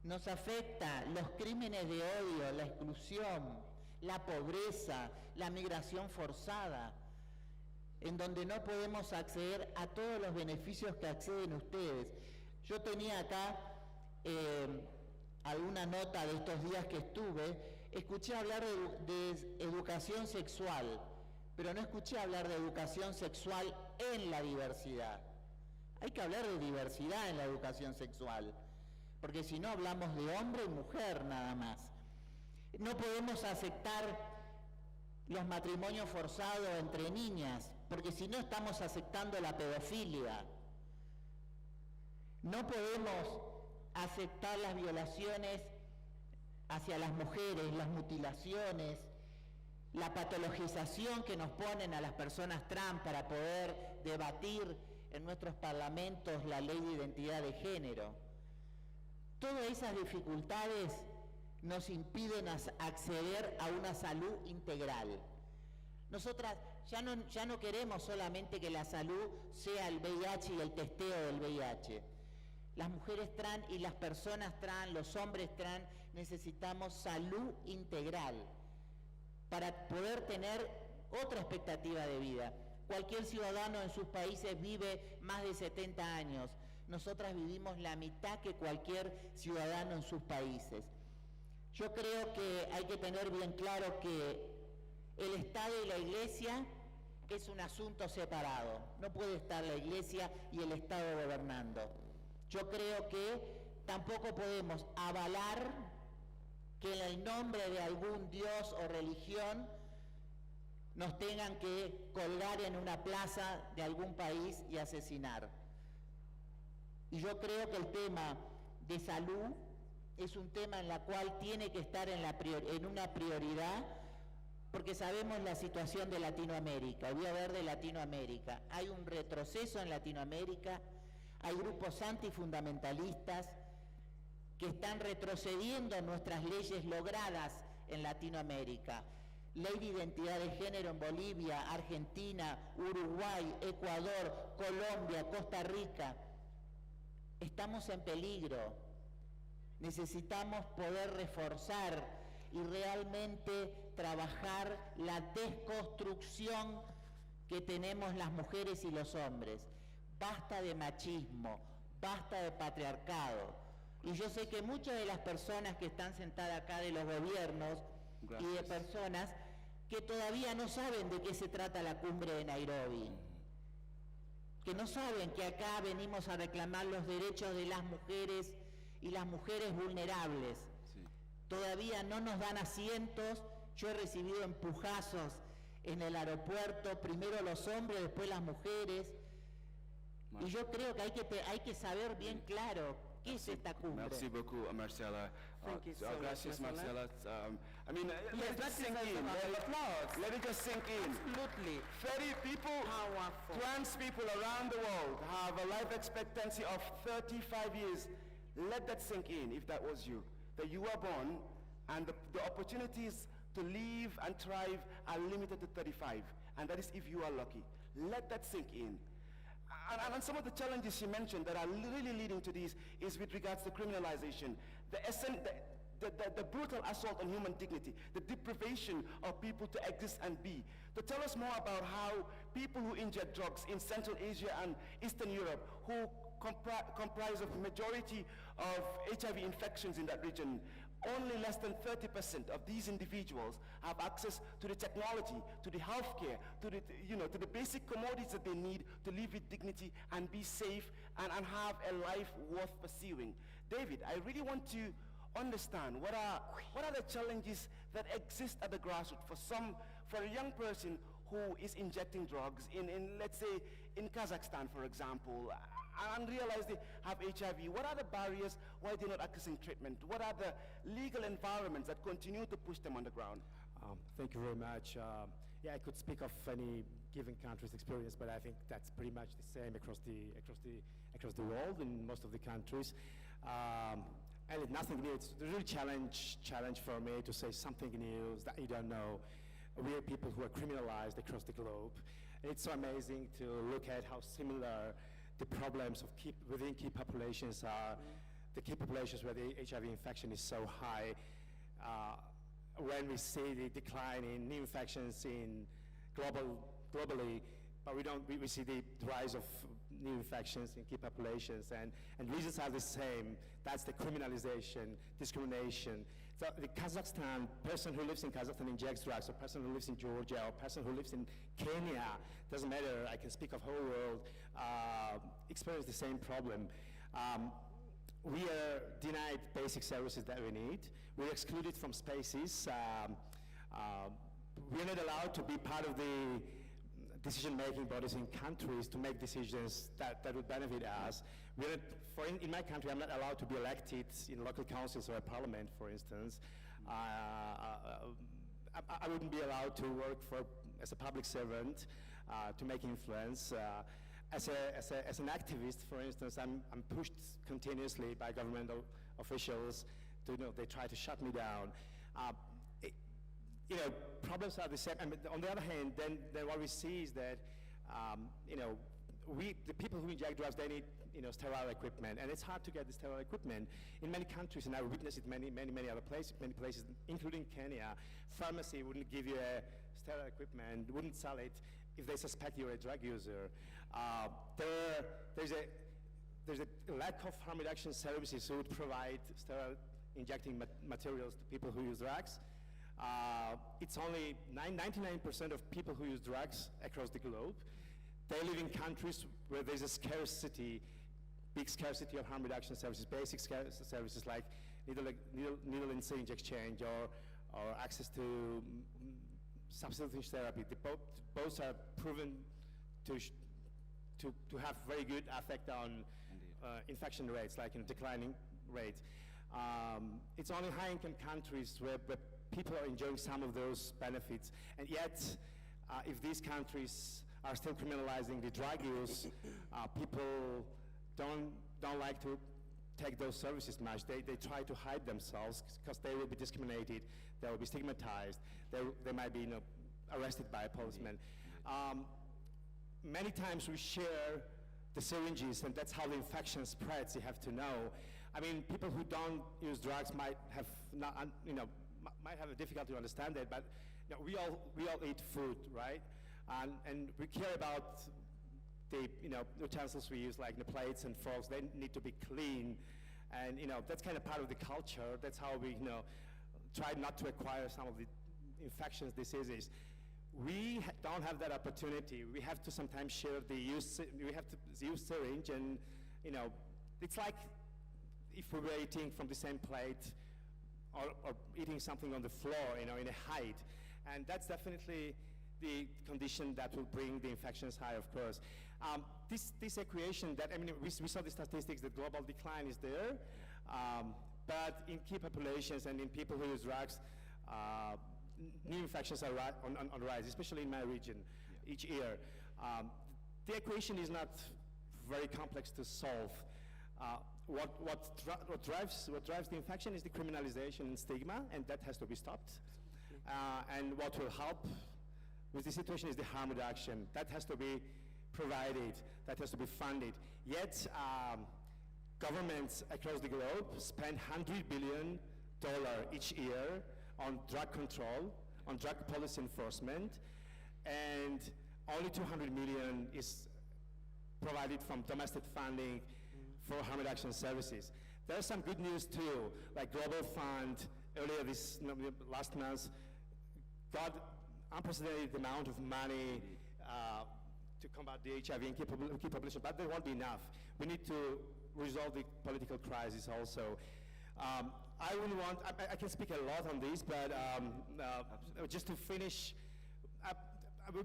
Nos afecta los crímenes de odio, la exclusión, la pobreza, la migración forzada, en donde no podemos acceder a todos los beneficios que acceden ustedes. Yo tenía acá alguna nota de estos días que estuve, escuché hablar de educación sexual, pero no escuché hablar de educación sexual en la diversidad. Hay que hablar de diversidad en la educación sexual, porque si no hablamos de hombre y mujer nada más. No podemos aceptar los matrimonios forzados entre niñas, porque si no estamos aceptando la pedofilia. No podemos aceptar las violaciones hacia las mujeres, las mutilaciones, la patologización que nos ponen a las personas trans para poder debatir en nuestros parlamentos la ley de identidad de género. Todas esas dificultades nos impiden acceder a una salud integral. Nosotras ya no queremos solamente que la salud sea el VIH y el testeo del VIH. Las mujeres trans y las personas trans, los hombres trans, necesitamos salud integral para poder tener otra expectativa de vida. Cualquier ciudadano en sus países vive más de 70 años. Nosotras vivimos la mitad que cualquier ciudadano en sus países. Yo creo que hay que tener bien claro que el Estado y la Iglesia es un asunto separado. No puede estar la Iglesia y el Estado gobernando. Yo creo que tampoco podemos avalar que en el nombre de algún dios o religión nos tengan que colgar en una plaza de algún país y asesinar. Y yo creo que el tema de salud es un tema en la cual tiene que estar en una prioridad, porque sabemos la situación de Latinoamérica. Voy a hablar de Latinoamérica. Hay un retroceso en Latinoamérica, hay grupos antifundamentalistas que están retrocediendo nuestras leyes logradas en Latinoamérica. Ley de identidad de género en Bolivia, Argentina, Uruguay, Ecuador, Colombia, Costa Rica. Estamos en peligro. Necesitamos poder reforzar y realmente trabajar la desconstrucción que tenemos las mujeres y los hombres. Basta de machismo, basta de patriarcado. Y yo sé que muchas de las personas que están sentadas acá de los gobiernos y de personas que todavía no saben de qué se trata la cumbre de Nairobi, que no saben que acá venimos a reclamar los derechos de las mujeres y las mujeres vulnerables. Sí. Todavía no nos dan asientos. Yo he recibido empujazos en el aeropuerto, primero los hombres, después las mujeres. Y yo creo que hay que saber bien claro qué es esta cumbre. Merci beaucoup, Marcela. Thank you so much, gracias, Marcela. Marcela. Let it just sink in. Let it just sink in. Absolutely. 30 people, Powerful. trans people around the world have a life expectancy of 35 years. Let that sink in, if that was you. That you were born, and the opportunities to live and thrive are limited to 35. And that is if you are lucky. Let that sink in. And some of the challenges you mentioned that are really leading to this is with regards to criminalization, the brutal assault on human dignity, the deprivation of people to exist and be. To tell us more about how people who inject drugs in Central Asia and Eastern Europe, who comprise of majority of HIV infections in that region, only less than 30% of these individuals have access to the technology, to the healthcare, to the, to the basic commodities that they need to live with dignity and be safe and have a life worth pursuing. David, I really want to understand what are the challenges that exist at the grassroots for a young person who is injecting drugs in let's say, in Kazakhstan, for example, and realize they have HIV. What are the barriers why they're not accessing treatment? What are the legal environments that continue to push them on the ground? Thank you very much. Yeah, I could speak of any given country's experience, but I think that's pretty much the same across the world in most of the countries. And it's nothing new. It's a real challenge for me to say something new that you don't know. We are people who are criminalized across the globe. It's so amazing to look at how similar the problems of within key populations are. The key populations where the HIV infection is so high. When we see the decline in new infections globally, but we see the rise of new infections in key populations, and reasons are the same. That's the criminalization, discrimination. So the person who lives in Kazakhstan injects drugs, or person who lives in Georgia, or person who lives in Kenya, doesn't matter, I can speak of whole world, experience the same problem. We are denied basic services that we need. We're excluded from spaces. We're not allowed to be part of the decision-making bodies in countries to make decisions that would benefit us. In my country, I'm not allowed to be elected in local councils or a parliament, for instance. I wouldn't be allowed to work as a public servant to make influence. As an activist, for instance, I'm pushed continuously by governmental officials to, they try to shut me down. Problems are the same. On the other hand, then what we see is that, the people who inject drugs, they need, sterile equipment, and it's hard to get the sterile equipment. In many countries, and I witnessed it many other places, including Kenya, pharmacy wouldn't give you a sterile equipment, wouldn't sell it if they suspect you're a drug user. There's a lack of harm reduction services who would provide sterile injecting materials to people who use drugs. It's only 99% of people who use drugs across the globe. They live in countries where there's a big scarcity of harm reduction services, basic services like needle and syringe exchange or access to substance therapy. Both are proven to have very good effect on infection rates, like in declining rates. It's only high-income countries where people are enjoying some of those benefits, and yet, if these countries are still criminalizing the drug use, people don't like to take those services much. They try to hide themselves because they will be discriminated, they will be stigmatized, they might be arrested by a policeman. Many times we share the syringes, and that's how the infection spreads, you have to know. I mean, people who don't use drugs might have might have a difficulty to understand that, but we all eat food, right? And we care about the utensils we use, like the plates and forks. They need to be clean, and that's kind of part of the culture. That's how we try not to acquire some of the infectious diseases. We don't have that opportunity. We have to sometimes share we have to use syringe, and it's like if we were eating from the same plate or eating something on the floor, in a height. And that's definitely the condition that will bring the infections high, of course. This equation that, we saw the statistics that global decline is there, but in key populations and in people who use drugs, new infections are on the rise, especially in my region, each year. The equation is not very complex to solve. What drives the infection is the criminalization and stigma, and that has to be stopped. And what will help with the situation is the harm reduction. That has to be provided, that has to be funded. Yet, governments across the globe spend $100 billion each year on drug control, on drug policy enforcement, and only $200 million is provided from domestic funding for harm reduction services. There's some good news too, like Global Fund earlier last month got unprecedented amount of money to combat the HIV in key population, but that won't be enough. We need to resolve the political crisis also. I can speak a lot on this, but just to finish,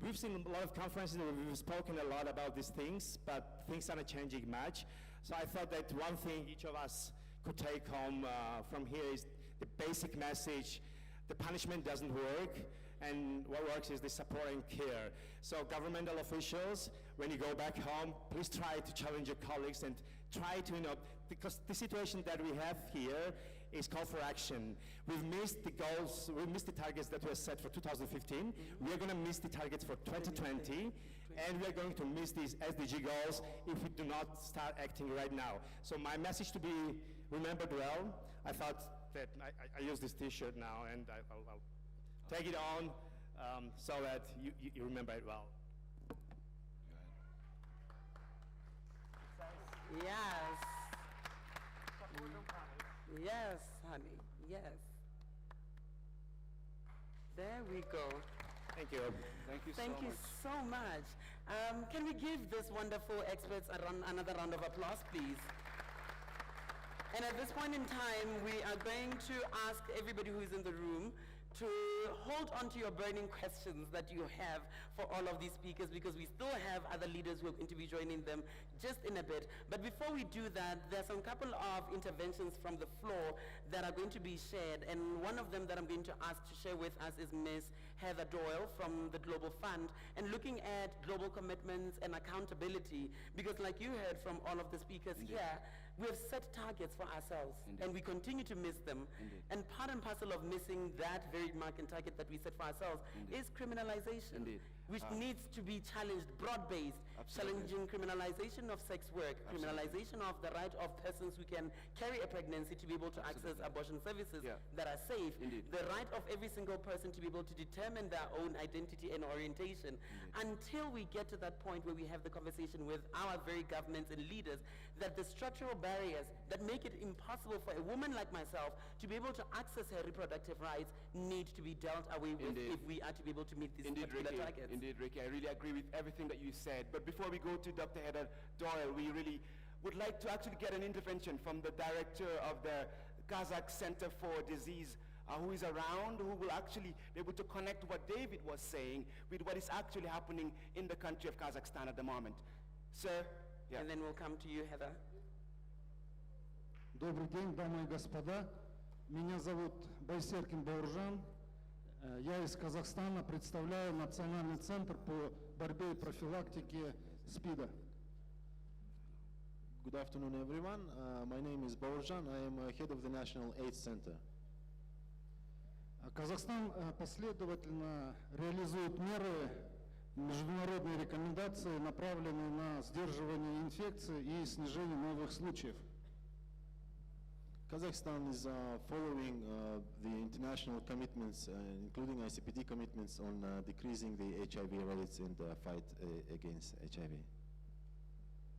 we've seen a lot of conferences, we've spoken a lot about these things, but things aren't changing much. So I thought that one thing each of us could take home from here is the basic message: the punishment doesn't work, and what works is the support and care. So governmental officials, when you go back home, please try to challenge your colleagues and try to, because the situation that we have here is call for action. We've missed the goals, we've missed the targets that were set for 2015. We are going to miss the targets for 2020, and we are going to miss these SDG goals if we do not start acting right now. So my message to be remembered well, I thought that I use this t-shirt now, and I'll take it on so that you remember it well. Yes. Yes, honey, yes. There we go. Thank you. Thank you Thank you so much. Can we give this wonderful experts another round of applause, please? And at this point in time, we are going to ask everybody who is in the room to hold on to your burning questions that you have for all of these speakers, because we still have other leaders who are going to be joining them just in a bit. But before we do that, there's some couple of interventions from the floor that are going to be shared, and one of them that I'm going to ask to share with us is Ms. Heather Doyle from the Global Fund, and looking at global commitments and accountability, because like you heard from all of the speakers here, we have set targets for ourselves, and we continue to miss them. And part and parcel of missing that very mark and target that we set for ourselves is criminalization, which needs to be challenged, broad-based, challenging criminalization of sex work, criminalization of the right of persons who can carry a pregnancy to be able to access abortion services that are safe, the right of every single person to be able to determine their own identity and orientation. Until we get to that point where we have the conversation with our very governments and leaders, that the structural barriers that make it impossible for a woman like myself to be able to access her reproductive rights need to be dealt away with if we are to be able to meet these particular targets. Indeed, Ricky, I really agree with everything that you said. But before we go to Dr. Heather Doyle, we really would like to actually get an intervention from the director of the Kazakh Center for Disease, who is around, who will actually be able to connect what David was saying with what is actually happening in the country of Kazakhstan at the moment. Sir? And then we'll come to you, Heather. Добрый день, дамы и господа. Меня зовут Байсеркин Бауыржан. Я из Казахстана представляю Национальный центр по борьбе и профилактике СПИДа. Good afternoon, everyone. My name is Baurzhan. I am head of the National AIDS Center. Казахстан последовательно реализует меры, международные рекомендации, направленные на сдерживание инфекций и снижение новых случаев. Kazakhstan is following the international commitments, including ICPD commitments on decreasing the HIV rates and fight against HIV.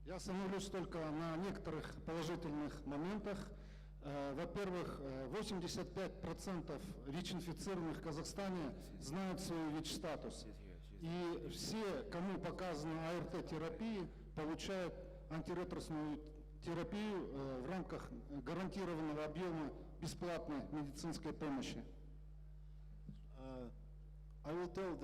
Я остановлюсь только на некоторых положительных моментах. Во-первых, 85% ВИЧ-инфицированных в Казахстане знают свой ВИЧ-статус. И все, кому показана АРТ-терапия, получают антиретросную терапию в рамках гарантированного объема бесплатной медицинской помощи. I will tell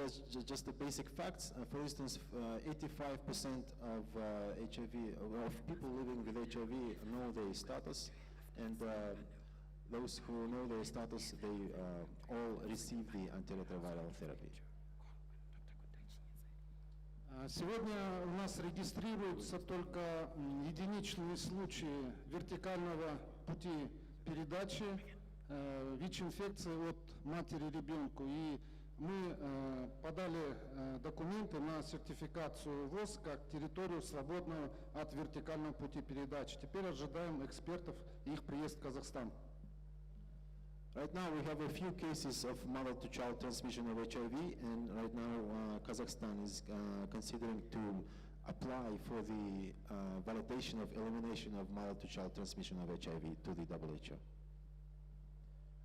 just the basic facts. For instance, 85% of HIV, of people living with HIV know their status, and those who know their status, they all receive the antiretroviral therapy. Сегодня у нас регистрируются только единичные случаи вертикального пути передачи ВИЧ-инфекции от матери ребенку. И мы подали документы на сертификацию ВОЗ как территорию, свободную от вертикального пути передачи. Теперь ожидаем экспертов и их приезд в Казахстан. Right now we have a few cases of mother-to-child transmission of HIV, and right now Kazakhstan is considering to apply for the validation of elimination of mother-to-child transmission of HIV to the WHO.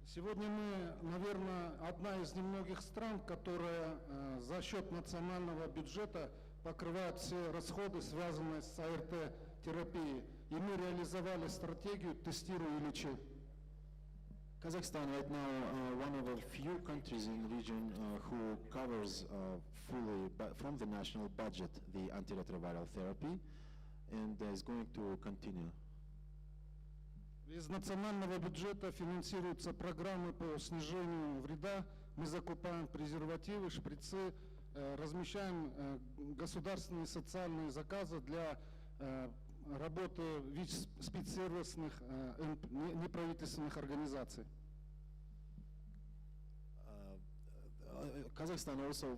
Сегодня мы, наверное, одна из немногих стран, которая за счет национального бюджета покрывает все расходы, связанные с АРТ-терапией. И мы реализовали стратегию «Тестируй и лечи». Kazakhstan right now one of a few countries in the region who covers fully from the national budget the antiretroviral therapy and is going to continue. Из национального бюджета финансируются программы по снижению вреда. Мы закупаем презервативы, шприцы, размещаем государственные социальные заказы для работы ВИЧ-спецсервисных неправительственных организаций. Kazakhstan also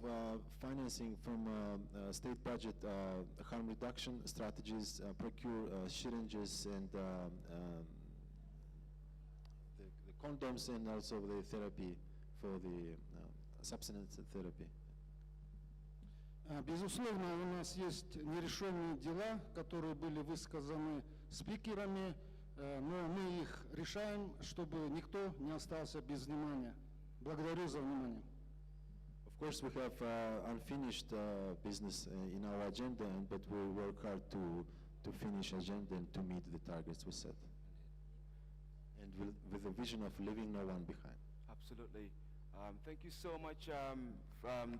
financing from state budget harm reduction strategies, procure syringes and the condoms and also the therapy for the substance therapy. Безусловно, у нас есть нерешенные дела, которые были высказаны спикерами, но мы их решаем, чтобы никто не остался без внимания. Благодарю за внимание. Of course, we have unfinished business in our agenda, but we work hard to finish agenda and to meet the targets we set. And with the vision of leaving no one behind. Absolutely. Thank you so much,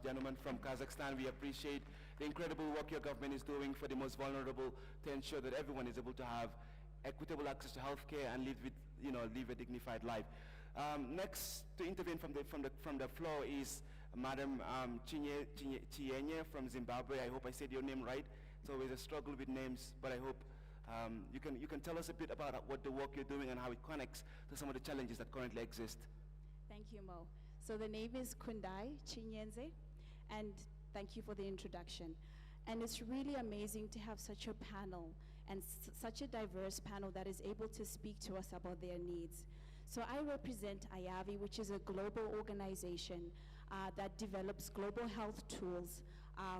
gentlemen from Kazakhstan. We appreciate the incredible work your government is doing for the most vulnerable to ensure that everyone is able to have equitable access to health care and live a dignified life. Next to intervene from the floor is Madam Chienye from Zimbabwe. I hope I said your name right. It's always a struggle with names, but I hope you can tell us a bit about what the work you're doing and how it connects to some of the challenges that currently exist. Thank you, Mo. So the name is Kundai Chinyenze, and thank you for the introduction. And it's really amazing to have such a panel and such a diverse panel that is able to speak to us about their needs. So I represent IAVI, which is a global organization that develops global health tools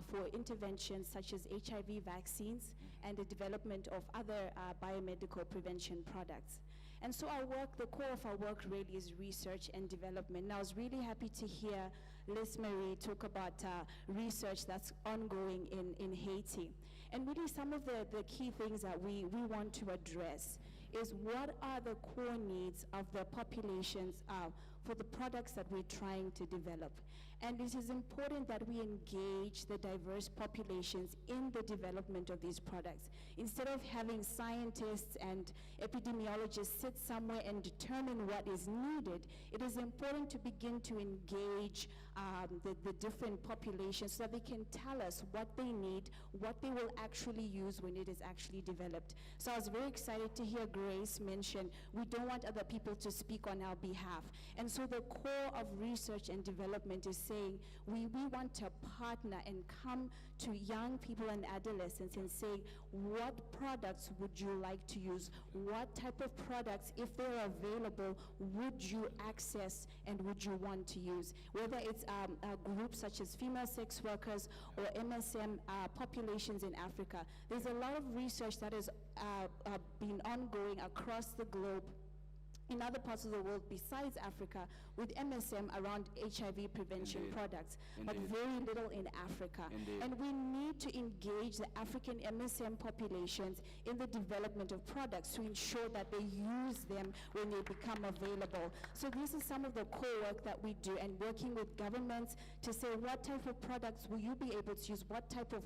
for interventions such as HIV vaccines and the development of other biomedical prevention products. And so our work, the core of our work really is research and development. And I was really happy to hear Liz Marie talk about research that's ongoing in Haiti. And really some of the key things that we want to address is what are the core needs of the populations for the products that we're trying to develop. And it is important that we engage the diverse populations in the development of these products. Instead of having scientists and epidemiologists sit somewhere and determine what is needed, it is important to begin to engage the different populations so that they can tell us what they need, what they will actually use when it is actually developed. So I was very excited to hear Grace mention we don't want other people to speak on our behalf. And so the core of research and development is saying we want to partner and come to young people and adolescents and say, what products would you like to use? What type of products, if they're available, would you access and would you want to use? Whether it's groups such as female sex workers or MSM populations in Africa. There's a lot of research that has been ongoing across the globe in other parts of the world besides Africa with MSM around HIV prevention products, but very little in Africa. And we need to engage the African MSM populations in the development of products to ensure that they use them when they become available. So this is some of the core work that we do, and working with governments to say what type of products will you be able to use, what type of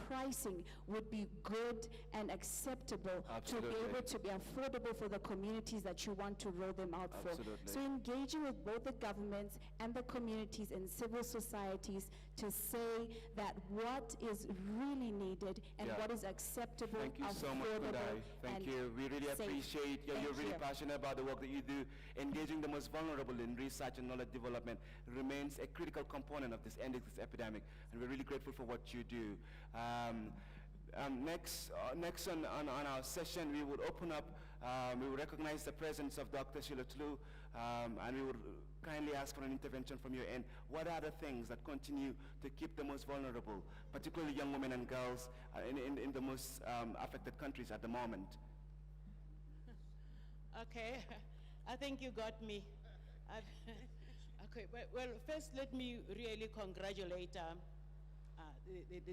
pricing would be good and acceptable to be able to be affordable for the communities that you want to roll them out for. So engaging with both the governments and the communities and civil societies to say that what is really needed and what is acceptable, Thank you so much, Kundai. Thank you. We really appreciate you're really passionate about the work that you do. Engaging the most vulnerable in research and knowledge development remains a critical component of this ending this epidemic, and we're really grateful for what you do. Next on our session, we would open up, we will recognize the presence of Dr. Sheila Tlu, and we would kindly ask for an intervention from your end. What are the things that continue to keep the most vulnerable, particularly young women and girls in the most affected countries at the moment? Okay, I think you got me. Okay, well, first let me really congratulate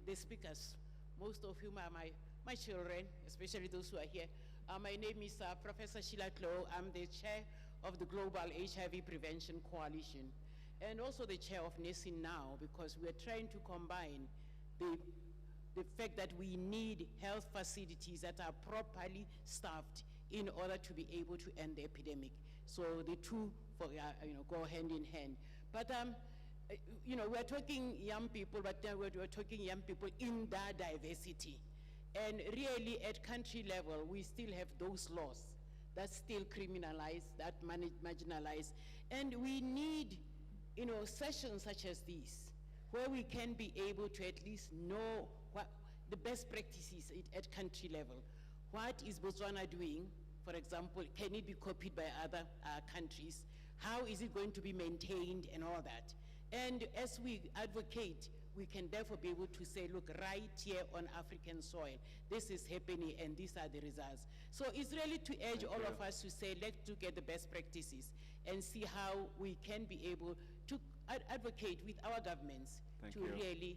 the speakers, most of whom are my children, especially those who are here. My name is Professor Sheila Klo. I'm the chair of the Global HIV Prevention Coalition, and also the chair of NESIN now, because we're trying to combine the fact that we need health facilities that are properly staffed in order to be able to end the epidemic. So the two go hand in hand. But we're talking young people, but we're talking young people in their diversity. And really at country level, we still have those laws that still criminalize, that marginalize. And we need sessions such as these, where we can be able to at least know what the best practices at country level. What is Botswana doing? For example, can it be copied by other countries? How is it going to be maintained and all that? And as we advocate, we can therefore be able to say, look, right here on African soil, this is happening and these are the results. So it's really to urge all of us to say, let's look at the best practices and see how we can be able to advocate with our governments really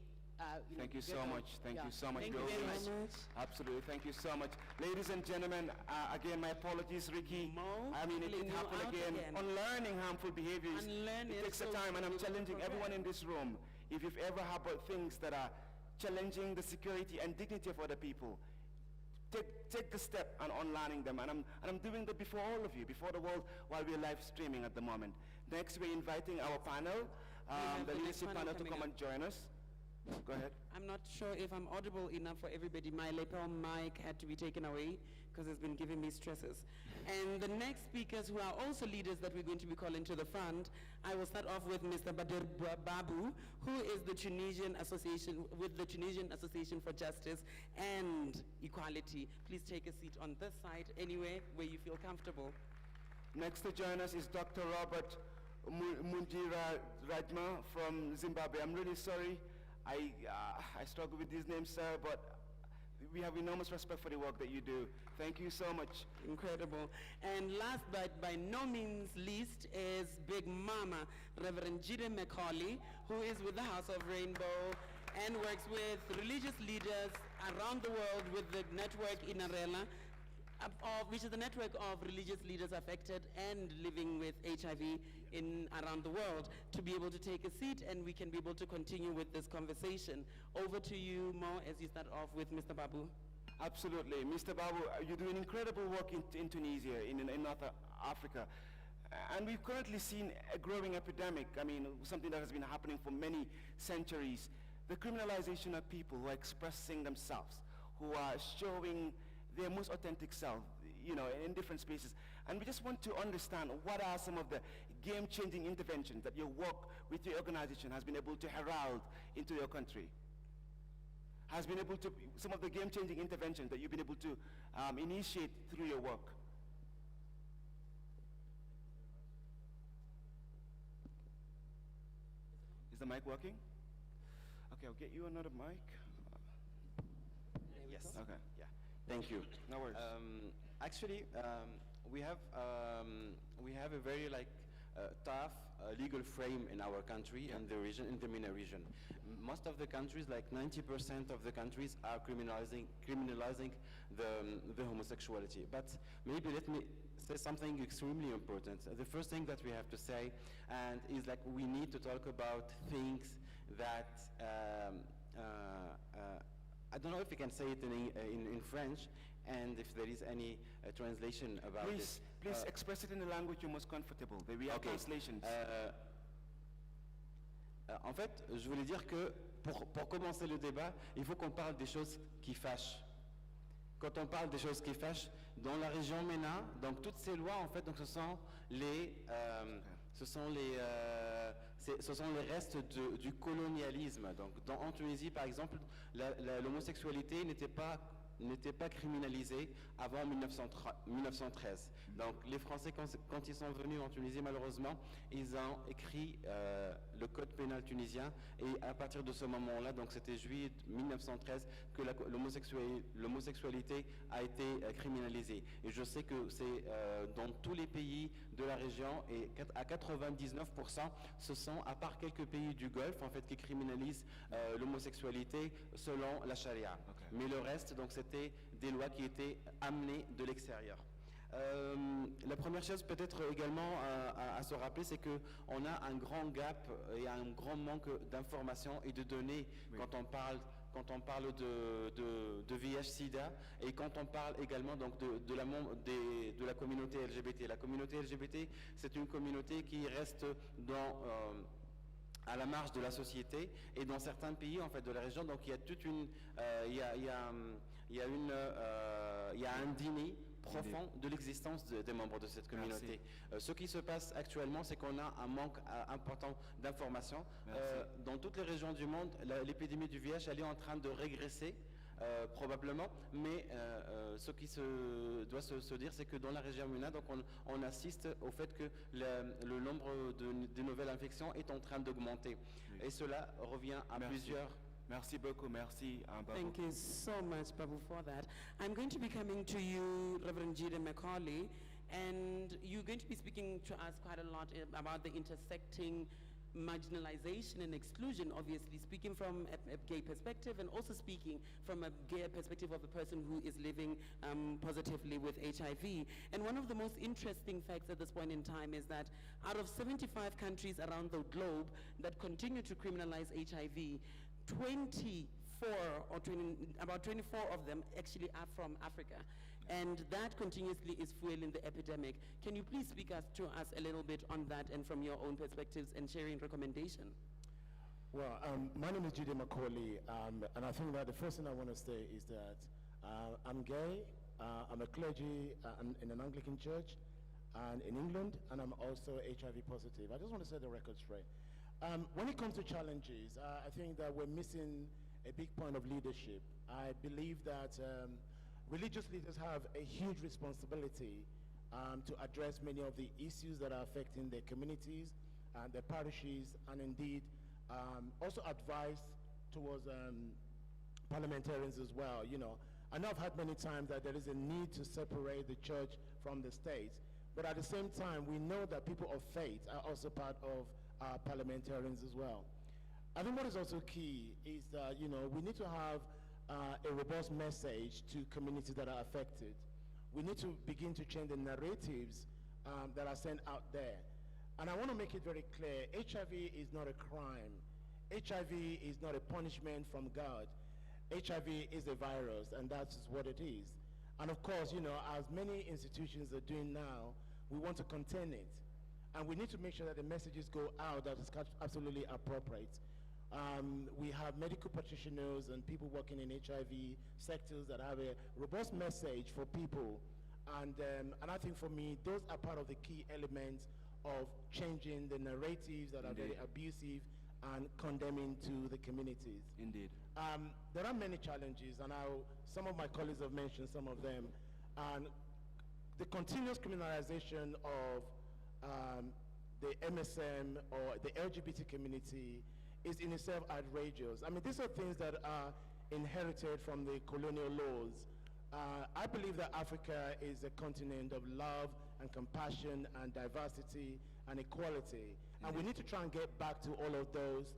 Thank you so much. Thank you so much. Thank you very much. Absolutely. Thank you so much. Ladies and gentlemen, again, my apologies, Ricky. I mean, it happened again. Unlearning harmful behaviors. It takes a time, and I'm challenging everyone in this room. If you've ever harbored things that are challenging the security and dignity of other people, take the step on unlearning them. And I'm doing that before all of you, before the world, while we're live streaming at the moment. Next, we're inviting our panel, the leadership panel, to come and join us. Go ahead. I'm not sure if I'm audible enough for everybody. My lapel mic had to be taken away because it's been giving me stresses. And the next speakers, who are also leaders that we're going to be calling to the front, I will start off with Mr. Bader Babu, who is the Tunisian Association, with the Tunisian Association for Justice and Equality. Please take a seat on this side, anywhere where you feel comfortable. Next to join us is Dr. Robert Mundira Rajma from Zimbabwe. I'm really sorry. I struggle with these names, sir, but we have enormous respect for the work that you do. Thank you so much. Incredible. And last but by no means least is Big Mama, Reverend Jiren Mccauley, who is with the House of Rainbow and works with religious leaders around the world with the network Inarela, which is the network of religious leaders affected and living with HIV around the world, to be able to take a seat and we can be able to continue with this conversation. Over to you, Mo, as you start off with Mr. Babu. Absolutely. Mr. Babu, you're doing incredible work in Tunisia, in North Africa. And we've currently seen a growing epidemic, something that has been happening for many centuries. The criminalization of people who are expressing themselves, who are showing their most authentic self, in different spaces. And we just want to understand what are some of the game-changing interventions that your work with your organization has been able to herald into your country. Some of the game-changing interventions that you've been able to initiate through your work. Is the mic working? Okay, I'll get you another mic. Yes. Okay. Yeah. Thank you. No worries. Actually, we have a very tough legal frame in our country and the region, in the MENA region. Most of the countries, like 90% of the countries, are criminalizing the homosexuality. But maybe let me say something extremely important. The first thing that we have to say is we need to talk about things that I don't know if you can say it in French, and if there is any translation about this. Please express it in the language you're most comfortable. We have translations. En fait, je voulais dire que pour commencer le débat, il faut qu'on parle des choses qui fâchent. Quand on parle des choses qui fâchent, dans la région MENA, donc toutes ces lois, en fait, donc ce sont les restes du colonialisme. Donc, en Tunisie, par exemple, l'homosexualité n'était pas n'était pas criminalisé avant 1913. Donc les Français, quand ils sont venus en Tunisie, malheureusement, ils ont écrit le code pénal tunisien, et à partir de ce moment-là, donc c'était juillet 1913, que l'homosexualité a été criminalisée. Et je sais que c'est dans tous les pays de la région, et à 99%, ce sont, à part quelques pays du Golfe, en fait, qui criminalisent l'homosexualité selon la charia. Okay. Mais le reste, donc, c'était des lois qui étaient amenées de l'extérieur. La première chose peut-être également à se rappeler, c'est qu'on a un grand gap et un grand manque d'informations et de données quand on parle de VIH-Sida, et quand on parle également donc de la communauté LGBT. La communauté LGBT, c'est une communauté qui reste à la marge de la société, et dans certains pays en fait de la région, donc il y a toute une il y a un déni profond de l'existence des membres de cette communauté. Ce qui se passe actuellement, c'est qu'on a un manque important d'informations. Dans toutes les régions du monde, l'épidémie du VIH, elle est en train de régresser, probablement, mais ce qui doit se dire, c'est que dans la région MENA, donc on assiste au fait que le nombre de nouvelles infections est en train d'augmenter. Et cela revient à plusieurs... Merci beaucoup, merci Babu. Thank you so much, Babu, for that. I'm going to be coming to you, Reverend Jiren Mccauley, and you're going to be speaking to us quite a lot about the intersecting marginalization and exclusion, obviously speaking from a gay perspective, and also speaking from a gay perspective of a person who is living positively with HIV. And one of the most interesting facts at this point in time is that out of 75 countries around the globe that continue to criminalize HIV, 24 or about 24 of them actually are from Africa. And that continuously is fueling the epidemic. Can you please speak to us a little bit on that, and from your own perspectives and sharing recommendation? Well, my name is Jiren Mccauley, and I think that the first thing I want to say is that I'm gay, I'm a clergy in an Anglican church and in England, and I'm also HIV positive. I just want to set the record straight. When it comes to challenges, I think that we're missing a big point of leadership. I believe that religious leaders have a huge responsibility to address many of the issues that are affecting their communities and their parishes, and indeed also advice towards parliamentarians as well. You know, I know I've heard many times that there is a need to separate the church from the state, but at the same time, we know that people of faith are also part of parliamentarians as well. I think what is also key is that, you know, we need to have a robust message to communities that are affected. We need to begin to change the narratives that are sent out there. And I want to make it very clear, HIV is not a crime. HIV is not a punishment from God. HIV is a virus, and that's what it is. And of course, you know, as many institutions are doing now, we want to contain it. And we need to make sure that the messages go out that is absolutely appropriate. We have medical practitioners and people working in HIV sectors that have a robust message for people. And I think for me, those are part of the key elements of changing the narratives that are very abusive and condemning to the communities. Indeed. There are many challenges, and some of my colleagues have mentioned some of them. And the continuous criminalization of the MSM or the LGBT community is in itself outrageous. I mean, these are things that are inherited from the colonial laws. I believe that Africa is a continent of love and compassion and diversity and equality. And we need to try and get back to all of those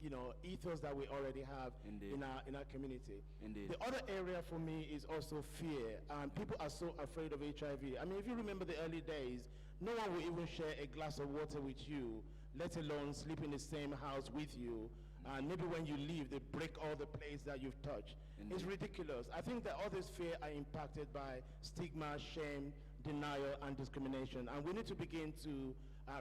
you know, ethos that we already have in our community. Indeed. The other area for me is also fear. People are so afraid of HIV. I mean, if you remember the early days, no one will even share a glass of water with you, let alone sleep in the same house with you. And maybe when you leave, they break all the plates that you've touched. It's ridiculous. I think that all this fear are impacted by stigma, shame, denial, and discrimination. And we need to begin to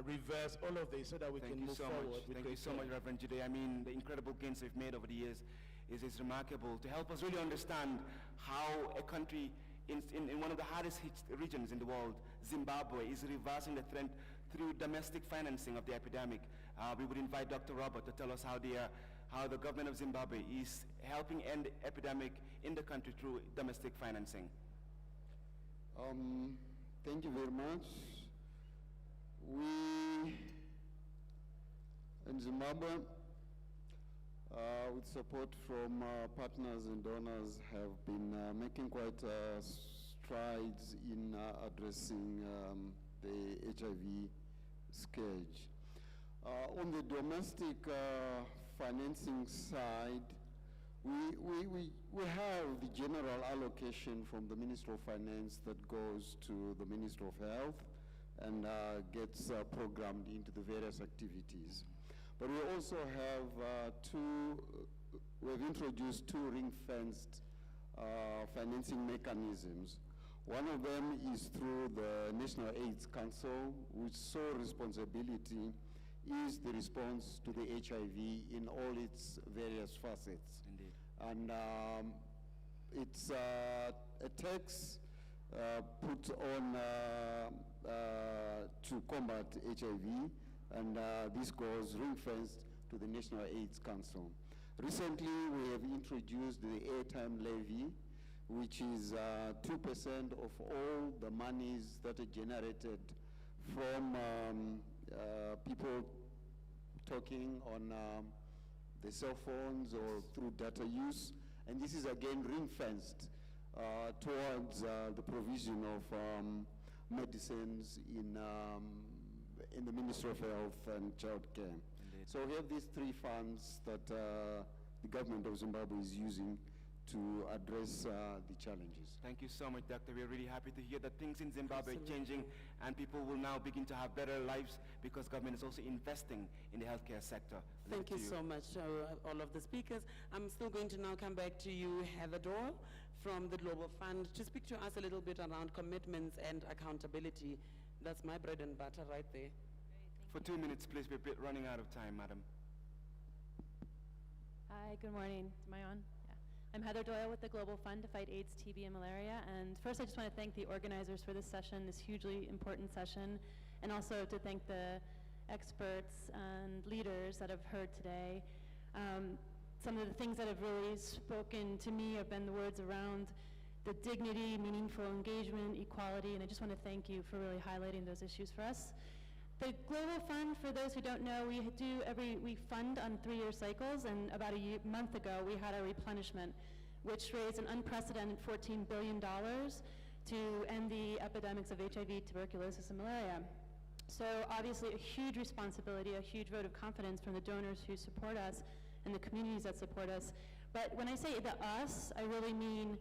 reverse all of this so that we can move forward. Thank you so much, Reverend Jiren. I mean, the incredible gains we've made over the years is remarkable to help us really understand how a country in one of the hardest hit regions in the world, Zimbabwe, is reversing the trend through domestic financing of the epidemic. we would invite Dr. Robert to tell us how the government of Zimbabwe is helping end the epidemic in the country through domestic financing. Thank you very much. We, in Zimbabwe, with support from partners and donors, have been making quite strides in addressing the HIV scourge. On the domestic financing side, we have the general allocation from the Ministry of Finance that goes to the Ministry of Health and gets programmed into the various activities. But we also have we've introduced two ring-fenced financing mechanisms. One of them is through the National AIDS Council, whose sole responsibility is the response to the HIV in all its various facets. Indeed. And it's a tax put on to combat HIV, and this goes ring-fenced to the National AIDS Council. Recently, we have introduced the Airtime Levy, which is 2% of all the monies that are generated from people talking on the cell phones or through data use. And this is again ring-fenced towards the provision of medicines in the Ministry of Health and Child Care. Indeed. So we have these three funds that the government of Zimbabwe is using to address the challenges. Thank you so much, Doctor. We're really happy to hear that things in Zimbabwe are changing and people will now begin to have better lives because government is also investing in the healthcare sector. Thank you so much, all of the speakers. I'm still going to now come back to you, Heather Doyle, from the Global Fund, to speak to us a little bit around commitments and accountability. That's my bread and butter right there. For 2 minutes, please. We're a bit running out of time, madam. Hi, good morning. Am I on? Yeah. I'm Heather Doyle with the Global Fund to Fight AIDS, TB, and Malaria. And first, I just want to thank the organizers for this session, this hugely important session, and also to thank the experts and leaders that have heard today. Some of the things that have really spoken to me have been the words around the dignity, meaningful engagement, equality, and I just want to thank you for really highlighting those issues for us. The Global Fund, for those who don't know, we fund on 3-year cycles, and about a month ago we had a replenishment, which raised an unprecedented $14 billion to end the epidemics of HIV, tuberculosis, and malaria. So obviously a huge responsibility, a huge vote of confidence from the donors who support us and the communities that support us. But when I say the us, I really mean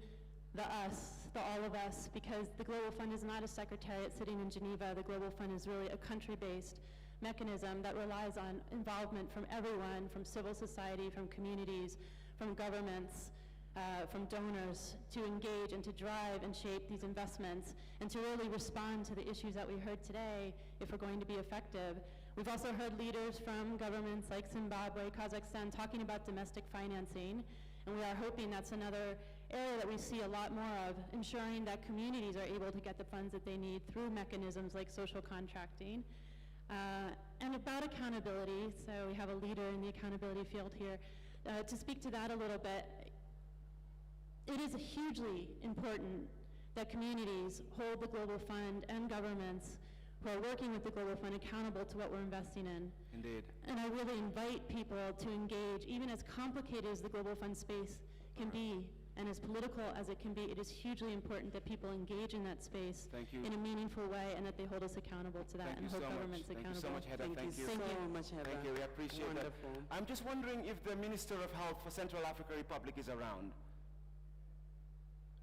the us, the all of us, because the Global Fund is not a secretariat sitting in Geneva. The Global Fund is really a country-based mechanism that relies on involvement from everyone, from civil society, from communities, from governments, from donors, to engage and to drive and shape these investments and to really respond to the issues that we heard today if we're going to be effective. We've also heard leaders from governments like Zimbabwe, Kazakhstan, talking about domestic financing, and we are hoping that's another area that we see a lot more of, ensuring that communities are able to get the funds that they need through mechanisms like social contracting. And about accountability, so we have a leader in the accountability field here. To speak to that a little bit, it is hugely important that communities hold the Global Fund and governments who are working with the Global Fund accountable to what we're investing in. Indeed. And I really invite people to engage, even as complicated as the Global Fund space can be, and as political as it can be, it is hugely important that people engage in that space in a meaningful way and that they hold us accountable to that and hold governments accountable. Thank you so much, Heather. Thank you so much, Heather. Thank you, we appreciate Wonderful. that. I'm just wondering if the Minister of Health for Central African Republic is around.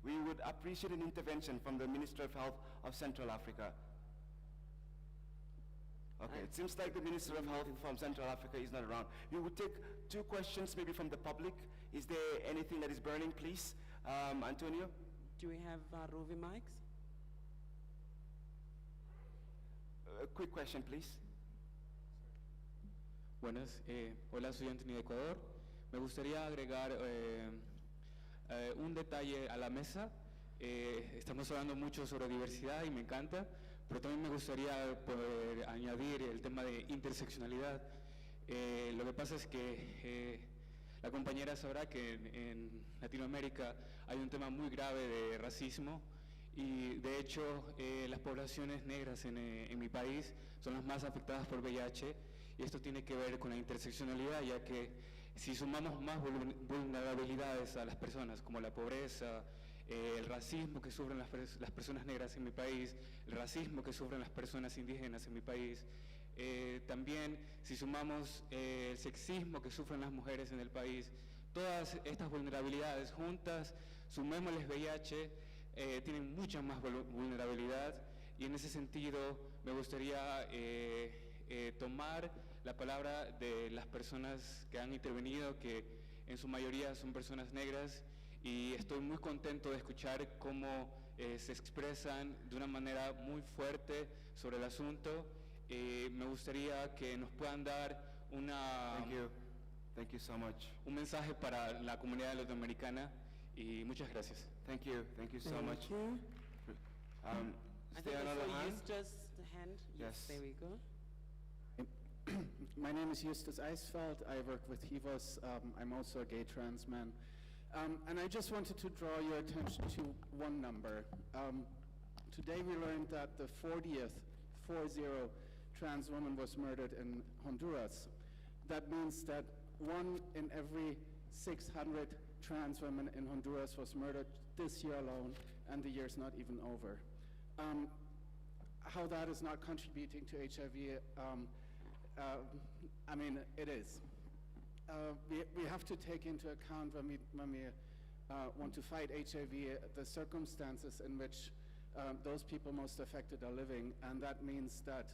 We would appreciate an intervention from the Minister of Health of Central Africa. Okay, it seems like the Minister of Health from Central Africa is not around. We would take 2 questions maybe from the public. Is there anything that is burning, please? Antonio? Do we have roving mics? A quick question, please. Buenas, hola, soy Antonio de Ecuador. Me gustaría agregar un detalle a la mesa. Estamos hablando mucho sobre diversidad y me encanta, pero también me gustaría poder añadir el tema de interseccionalidad. Lo que pasa es que la compañera sabrá que en Latinoamérica hay un tema muy grave de racismo y de hecho las poblaciones negras en mi país son las más afectadas por VIH y esto tiene que ver con la interseccionalidad, ya que si sumamos más vulnerabilidades a las personas como la pobreza, el racismo que sufren las personas negras en mi país, el racismo que sufren las personas indígenas en mi país, también si sumamos el sexismo que sufren las mujeres en el país, todas estas vulnerabilidades juntas, sumémosles VIH, tienen mucha más vulnerabilidad y en ese sentido me gustaría tomar la palabra de las personas que han intervenido, que en su mayoría son personas negras, y estoy muy contento de escuchar cómo se expresan de una manera muy fuerte sobre el asunto. Me gustaría que nos puedan dar Thank you so much. un mensaje para la comunidad latinoamericana y muchas gracias. Thank you so Thank much. you. I Stay think I another saw hand. Eustace hand. Yes. There we go. My name is Eustace Eisfeld. I work with HIVOS. I'm also a gay trans man. And I just wanted to draw your attention to one number. Today we learned that the 40th trans woman was murdered in Honduras. That means that 1 in every 600 trans women in Honduras was murdered this year alone, and the year's not even over. How that is not contributing to HIV, I mean, it is. We have to take into account when we want to fight HIV the circumstances in which those people most affected are living, and that means that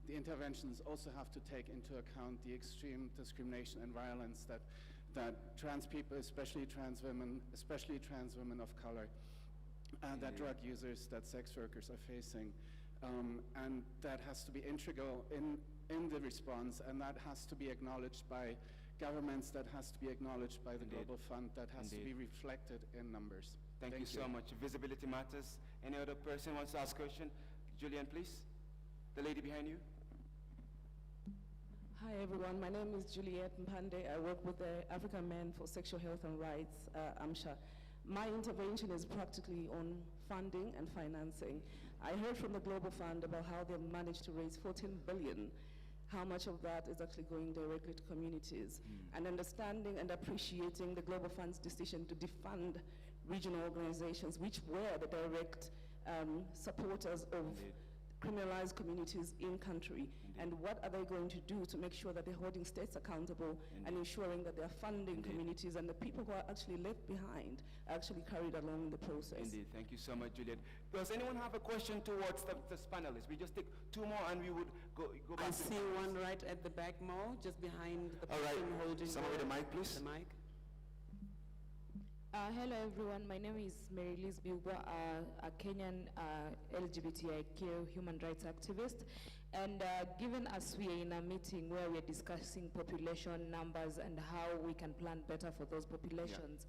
the interventions also have to take into account the extreme discrimination and violence that trans people, especially trans women of color, that drug users, that sex workers are facing. And that has to be integral in the response, and that has to be acknowledged by governments, that has to be acknowledged by the Global Fund, that has to be reflected in numbers. Thank you so much. Visibility matters. Any other person wants to ask a question? Julian, please. The lady behind you. Hi everyone, my name is Juliet Mpande. I work with the African Men for Sexual Health and Rights, AMSHA. My intervention is practically on funding and financing. I heard from the Global Fund about how they've managed to raise 14 billion. How much of that is actually going directly to communities? And understanding and appreciating the Global Fund's decision to defund regional organizations, which were the direct supporters of criminalized communities in country. And what are they going to do to make sure that they're holding states accountable and ensuring that they're funding communities and the people who are actually left behind are actually carried along in the process? Indeed. Thank you so much, Juliet. Does anyone have a question towards the panelists? We just take 2 more and we would go back. I see one right at the back, Mo, just behind the All right. person holding Someone with the mic, please. The mic. Hello everyone, my name is Mary Liz Biugwa, a Kenyan LGBTIQ human rights activist. And given us we are in a meeting where we are discussing population numbers and how we can plan better for those populations,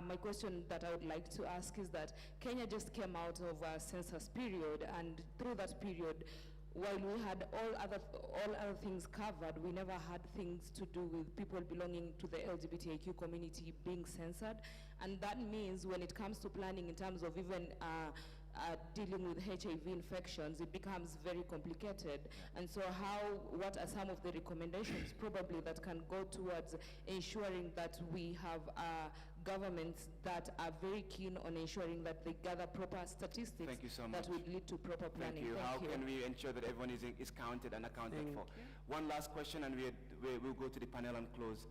my question that I would like to ask is that Kenya just came out of a census period, and through that period, while we had all other things covered, we never had things to do with people belonging to the LGBTIQ community being censored. And that means when it comes to planning in terms of even dealing with HIV infections, it becomes very complicated. And so what are some of the recommendations probably that can go towards ensuring that we have governments that are very keen on ensuring that they gather proper statistics Thank you so much. that would lead to proper planning? Thank you. How can we ensure that everyone is counted and accounted for? One last question and we'll go to the panel and close.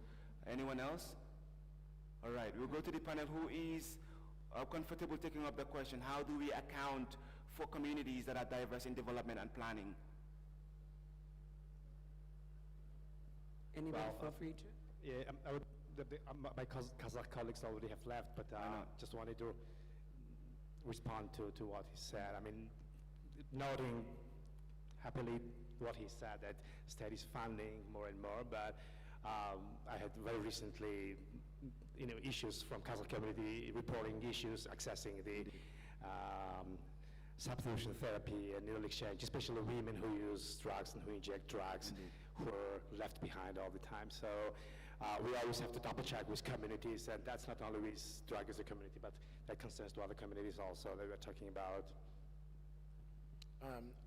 Anyone else? All right, we'll go to the panel. Who is comfortable taking up the question? How do we account for communities that are diverse in development and planning? Anybody feel free to? Yeah, I would, my Kazakh colleagues already have left, but just wanted to respond to what he said. I mean, noting happily what he said, that state is funding more and more, but I had very recently issues from Kazakh community reporting issues accessing the substitution therapy and needle exchange, especially women who use drugs and who inject drugs, who are left behind all the time. So we always have to double check with communities, and that's not only with drug as a community, but that concerns to other communities also that we're talking about.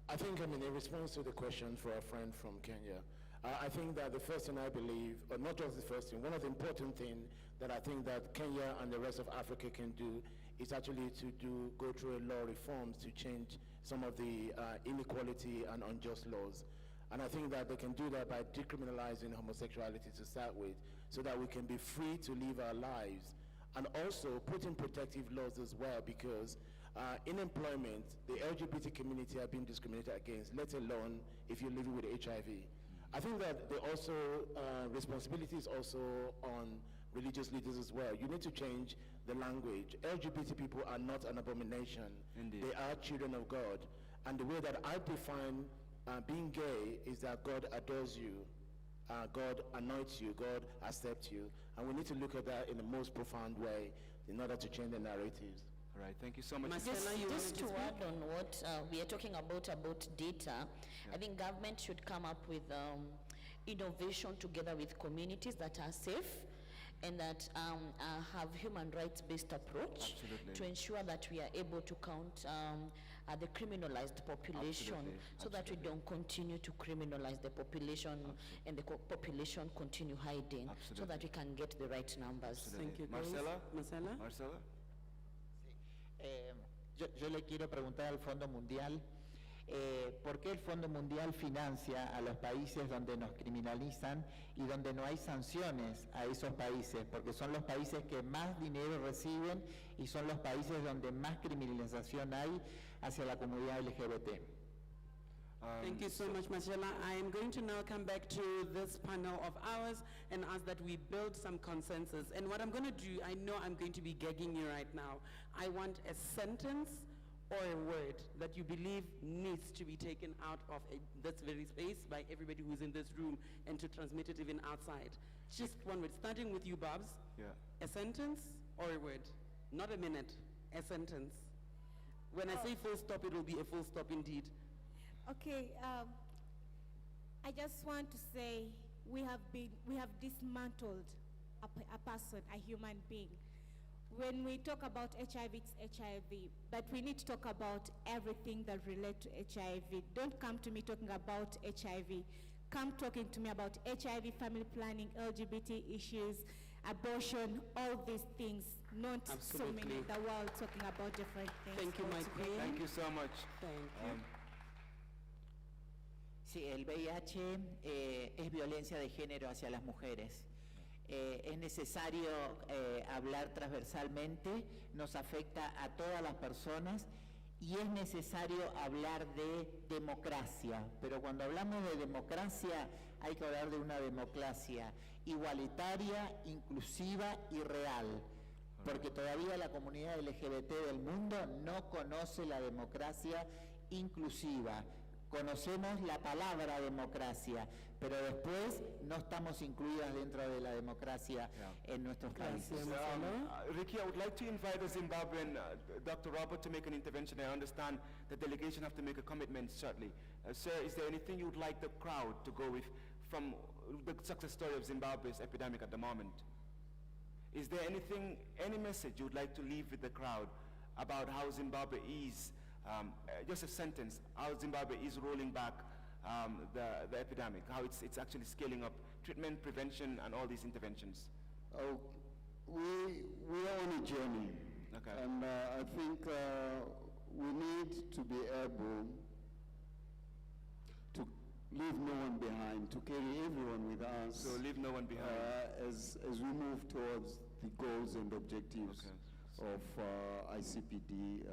I think, in response to the question for a friend from Kenya, I think that the first thing I believe, or not just the first thing, one of the important things that I think that Kenya and the rest of Africa can do is actually to go through a law reforms to change some of the inequality and unjust laws. And I think that they can do that by decriminalizing homosexuality to start with, so that we can be free to live our lives. And also put in protective laws as well, because in employment, the LGBT community are being discriminated against, let alone if you're living with HIV. I think that the also responsibility is also on religious leaders as well. You need to change the language. LGBT people are not an abomination. Indeed. They are children of God. And the way that I define being gay is that God adores you, God anoints you, God accepts you. And we need to look at that in the most profound way in order to change the narratives. All right, thank you so much. Just to add on what we are talking about data, I think government should come up with innovation together with communities that are safe and that have human rights-based approach. Absolutely. To ensure that we are able to count the criminalized population. Absolutely. So that we don't continue to criminalize the population and the population continue hiding. So that we can get the right numbers. Absolutely. Thank you, Marcela? Marcela? Yo le quiero preguntar al Fondo Mundial, ¿por qué el Fondo Mundial financia a los países donde nos criminalizan y donde no hay sanciones a esos países? Porque son los países que más dinero reciben y son los países donde más criminalización hay hacia la comunidad LGBT. Thank you so much, Marcela. I am going to now come back to this panel of ours and ask that we build some consensus. And what I'm going to do, I know I'm going to be gagging you right now. I want a sentence or a word that you believe needs to be taken out of this very space by everybody who's in this room and to transmit it even outside. Just one word, starting with you, Babs. Yeah. A sentence or a word? Not a minute, a sentence. When I say full stop, it will be a full stop indeed. Okay, I just want to say we have dismantled a person, a human being. When we talk about HIV, it's HIV, but we need to talk about everything that relates to HIV. Don't come to me talking about HIV. Come talking to me about HIV, family planning, LGBT issues, abortion, all these things. Not so many in the world talking about different things. Thank you, my queen. Thank you so much. Thank you. Sí, el VIH es violencia de género hacia las mujeres. Es necesario hablar transversalmente, nos afecta a todas las personas y es necesario hablar de democracia. Pero cuando hablamos de democracia hay que hablar de una democracia igualitaria, inclusiva y real. Porque todavía la comunidad LGBT del mundo no conoce la democracia inclusiva. Conocemos la palabra democracia, pero después no estamos incluidas dentro de la democracia en nuestros países. Ricky, I would like to invite the Zimbabwean Dr. Robert to make an intervention. I understand the delegation have to make a commitment shortly. Sir, is there anything you would like the crowd to go with from the success story of Zimbabwe's epidemic at the moment? Is there anything, any message you would like to leave with the crowd about how Zimbabwe is, just a sentence, how Zimbabwe is rolling back the epidemic, how it's actually scaling up treatment, prevention, and all these interventions? We are on a journey. Okay. And I think we need to be able to leave no one behind, to carry everyone with us. So leave no one behind. As we move towards the goals and objectives of ICPD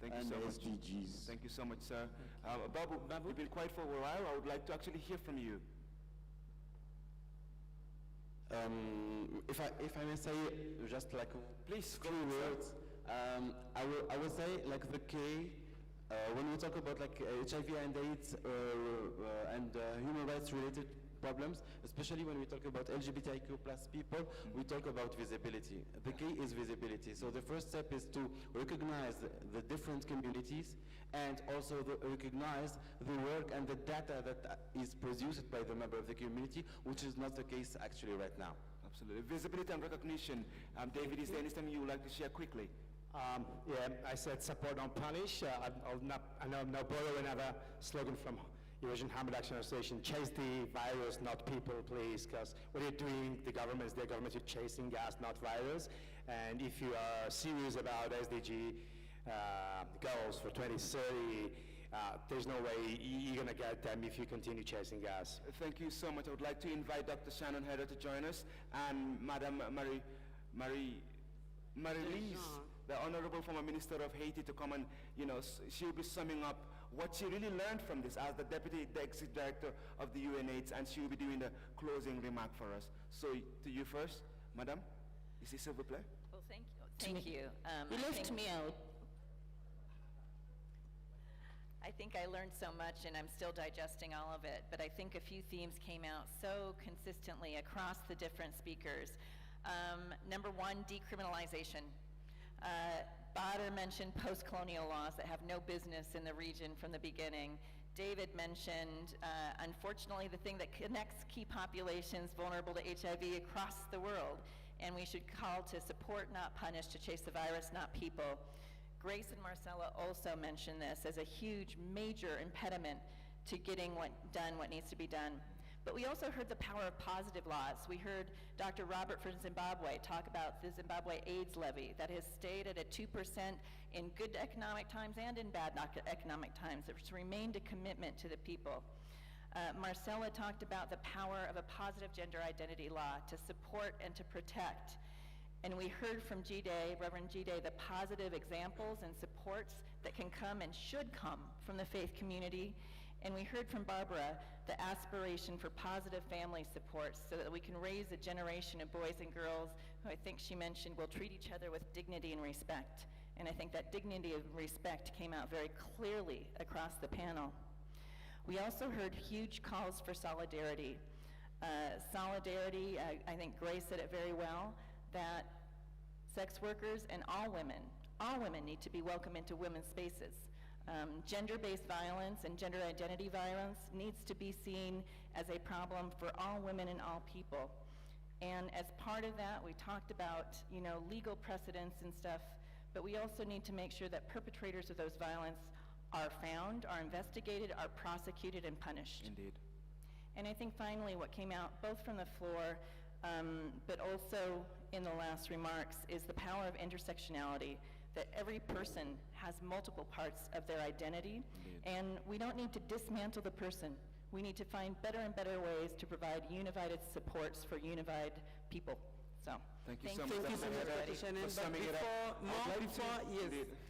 Thank and you so SDGs. Much. Thank you so much, sir. Babu, you've been quiet for a while. I would like to actually hear from you. If I may say just like please few words, I will say like the key when we talk about like HIV and AIDS and human rights related problems, especially when we talk about LGBTIQ plus people, we talk about visibility. The key is visibility. So the first step is to recognize the different communities and also recognize the work and the data that is produced by the member of the community, which is not the case actually right now. Absolutely. Visibility and recognition. David, is there anything you would like to share quickly? Yeah, I said support, don't punish. I know I'm not borrow another slogan from Eurasian Harm Reduction Association, chase the virus, not people, please, because what you're doing, the government is their government, you're chasing us, not virus. And if you are serious about SDG goals for 2030, there's no way you're going to get them if you continue chasing gas. Thank you so much. I would like to invite Dr. Shannon Hedder to join us, and Madam Marie-Lise, the Honorable former Minister of Haiti, to come and, she'll be summing up what she really learned from this as the Deputy Executive Director of the UNAIDS, and she will be doing the closing remark for us. So, to you first, Madam, is it s'il vous plaît? Well, thank you. Thank you. You left me out. I think I learned so much and I'm still digesting all of it, but I think a few themes came out so consistently across the different speakers. Number one, decriminalization. Bader mentioned post-colonial laws that have no business in the region from the beginning. David mentioned, unfortunately, the thing that connects key populations vulnerable to HIV across the world, and we should call to support, not punish, to chase the virus, not people. Grace and Marcela also mentioned this as a huge, major impediment to getting what needs to be done. But we also heard the power of positive laws. We heard Dr. Robert from Zimbabwe talk about the Zimbabwe AIDS levy that has stayed at a 2% in good economic times and in bad economic times. It's remained a commitment to the people. Marcela talked about the power of a positive gender identity law to support and to protect. And we heard from G-Day, Reverend G-Day, the positive examples and supports that can come and should come from the faith community. And we heard from Barbara the aspiration for positive family supports so that we can raise a generation of boys and girls who I think she mentioned will treat each other with dignity and respect. And I think that dignity and respect came out very clearly across the panel. We also heard huge calls for solidarity. Solidarity, I think Grace said it very well, that sex workers and all women need to be welcome into women's spaces. Gender-based violence and gender identity violence needs to be seen as a problem for all women and all people. And as part of that, we talked about, legal precedents and stuff, but we also need to make sure that perpetrators of those violence are found, are investigated, are prosecuted, and punished. Indeed. And I think finally what came out both from the floor, but also in the last remarks, is the power of intersectionality, that every person has multiple parts of their identity, and we don't need to dismantle the person. We need to find better and better ways to provide unified supports for unified people. So, thank you so much, everybody. Dr. Shannon.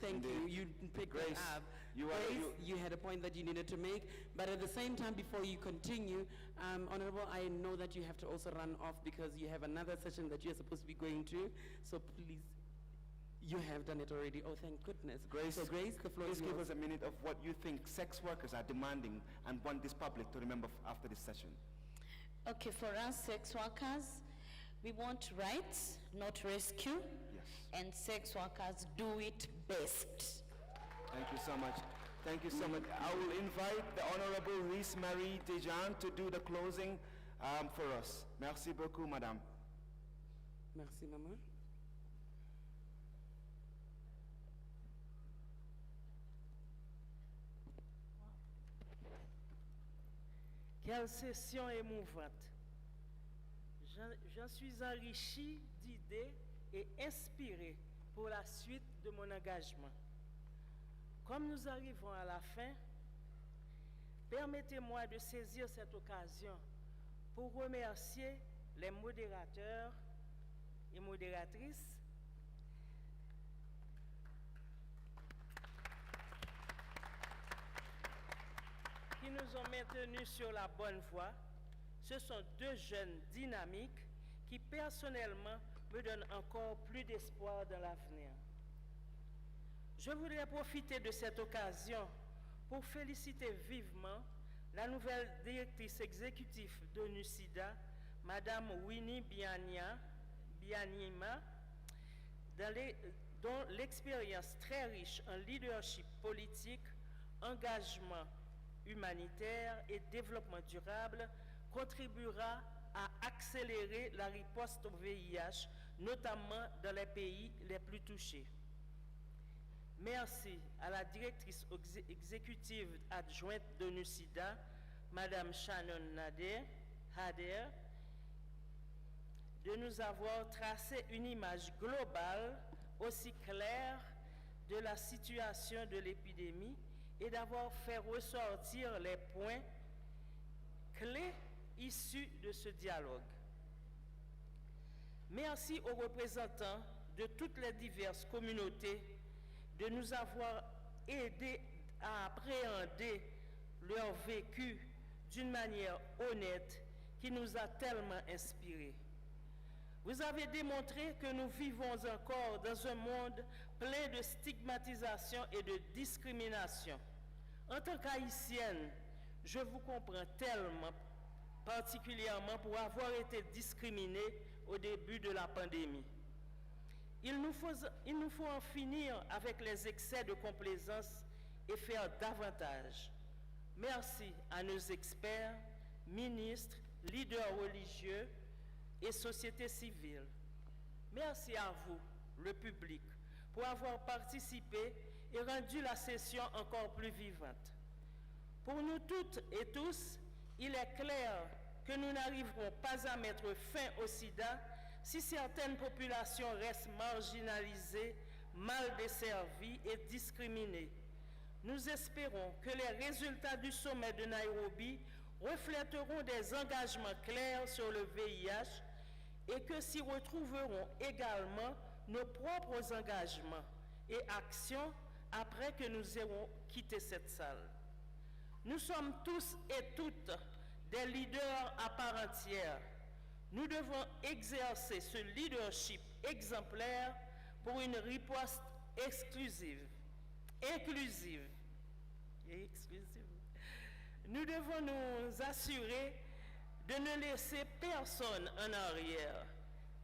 Thank you. You picked Grace, that up. You had a point that you needed to make, but at the same time, before you continue, Honorable, I know that you have to also run off because you have another session that you're supposed to be going to, so please. You have done it already. Oh, thank goodness. Grace, so Grace, the floor is please give yours. us a minute of what you think sex workers are demanding and want this public to remember after this session. Okay, for us sex workers, we want rights, not rescue. Yes. And sex workers do it best. Thank you so much. Thank you so much. I will invite the Honorable Reese Marie Dejan to do the closing for us. Merci beaucoup, Madame. Merci, Maman. Quelle session émouvante. J'en suis enrichi d'idées et inspiré pour la suite de mon engagement. Comme nous arrivons à la fin, permettez-moi de saisir cette occasion pour remercier les modérateurs et modératrices qui nous ont maintenus sur la bonne voie. Ce sont deux jeunes dynamiques qui personnellement me donnent encore plus d'espoir dans l'avenir. Je voudrais profiter de cette occasion pour féliciter vivement La nouvelle directrice exécutive de NUCIDA, Madame Winnie Bianima, dont l'expérience très riche en leadership politique, engagement humanitaire et développement durable contribuera à accélérer la riposte au VIH, notamment dans les pays les plus touchés. Merci à la directrice exécutive adjointe de NUCIDA, Madame Shannon Hader, de nous avoir tracé une image globale aussi claire de la situation de l'épidémie et d'avoir fait ressortir les points clés issus de ce dialogue. Merci aux représentants de toutes les diverses communautés de nous avoir aidés à appréhender leur vécu d'une manière honnête qui nous a tellement inspirés. Vous avez démontré que nous vivons encore dans un monde plein de stigmatisation et de discrimination. En tant qu'haïtienne, je vous comprends tellement, particulièrement pour avoir été discriminée au début de la pandémie. Il nous faut en finir avec les excès de complaisance et faire davantage. Merci à nos experts, ministres, leaders religieux et société civile. Merci à vous, le public, pour avoir participé et rendu la session encore plus vivante. Pour nous toutes et tous, il est clair que nous n'arriverons pas à mettre fin au sida si certaines populations restent marginalisées, mal desservies et discriminées. Nous espérons que les résultats du sommet de Nairobi reflèteront des engagements clairs sur le VIH et que s'y retrouveront également nos propres engagements et actions après que nous aurons quitté cette salle. Nous sommes tous et toutes des leaders à part entière. Nous devons exercer ce leadership exemplaire pour une riposte inclusive. Nous devons nous assurer de ne laisser personne en arrière.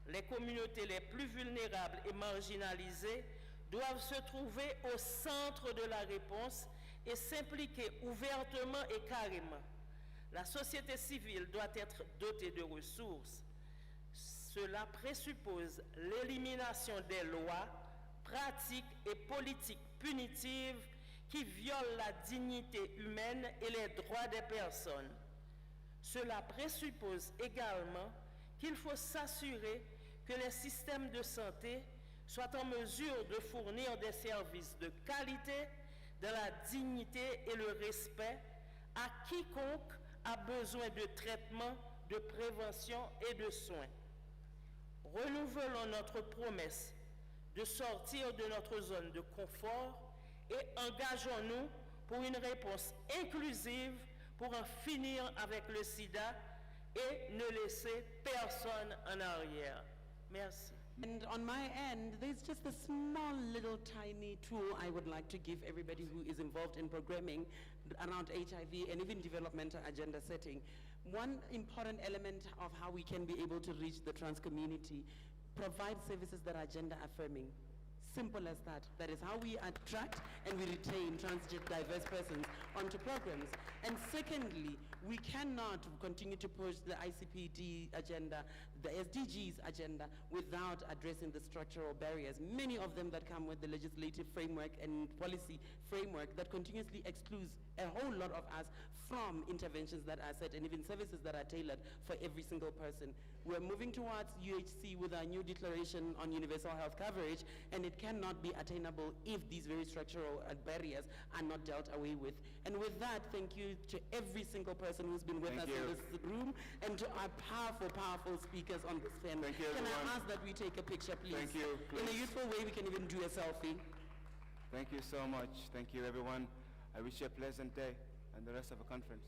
Les communautés les plus vulnérables et marginalisées doivent se trouver au centre de la réponse et s'impliquer ouvertement et carrément. La société civile doit être dotée de ressources. Cela présuppose l'élimination des lois, pratiques et politiques punitives qui violent la dignité humaine et les droits des personnes. Cela présuppose également qu'il faut s'assurer que les systèmes de santé soient en mesure de fournir des services de qualité, dans la dignité et le respect à quiconque a besoin de traitement, de prévention et de soins. Renouvelons notre promesse de sortir de notre zone de confort et engageons-nous pour une réponse inclusive pour en finir avec le sida et ne laisser personne en arrière. Merci. And on my end, there's just a small little tiny tool I would like to give everybody who is involved in programming around HIV and even developmental agenda setting. One important element of how we can be able to reach the trans community, provide services that are gender affirming. Simple as that. That is how we attract and we retain transgender diverse persons onto programs. And secondly, we cannot continue to push the ICPD agenda, the SDGs agenda, without addressing the structural barriers, many of them that come with the legislative framework and policy framework that continuously excludes a whole lot of us from interventions that are set and even services that are tailored for every single person. We're moving towards UHC with our new declaration on universal health coverage, and it cannot be attainable if these very structural barriers are not dealt away with. And with that, thank you to every single person who's been with us in this room, and to our powerful, powerful speakers on this panel. Thank you, Can everyone. I ask that we take a picture, please? Thank you, In a please. youthful way, we can even do a selfie. Thank you so much. Thank you, everyone. I wish you a pleasant day and the rest of the conference.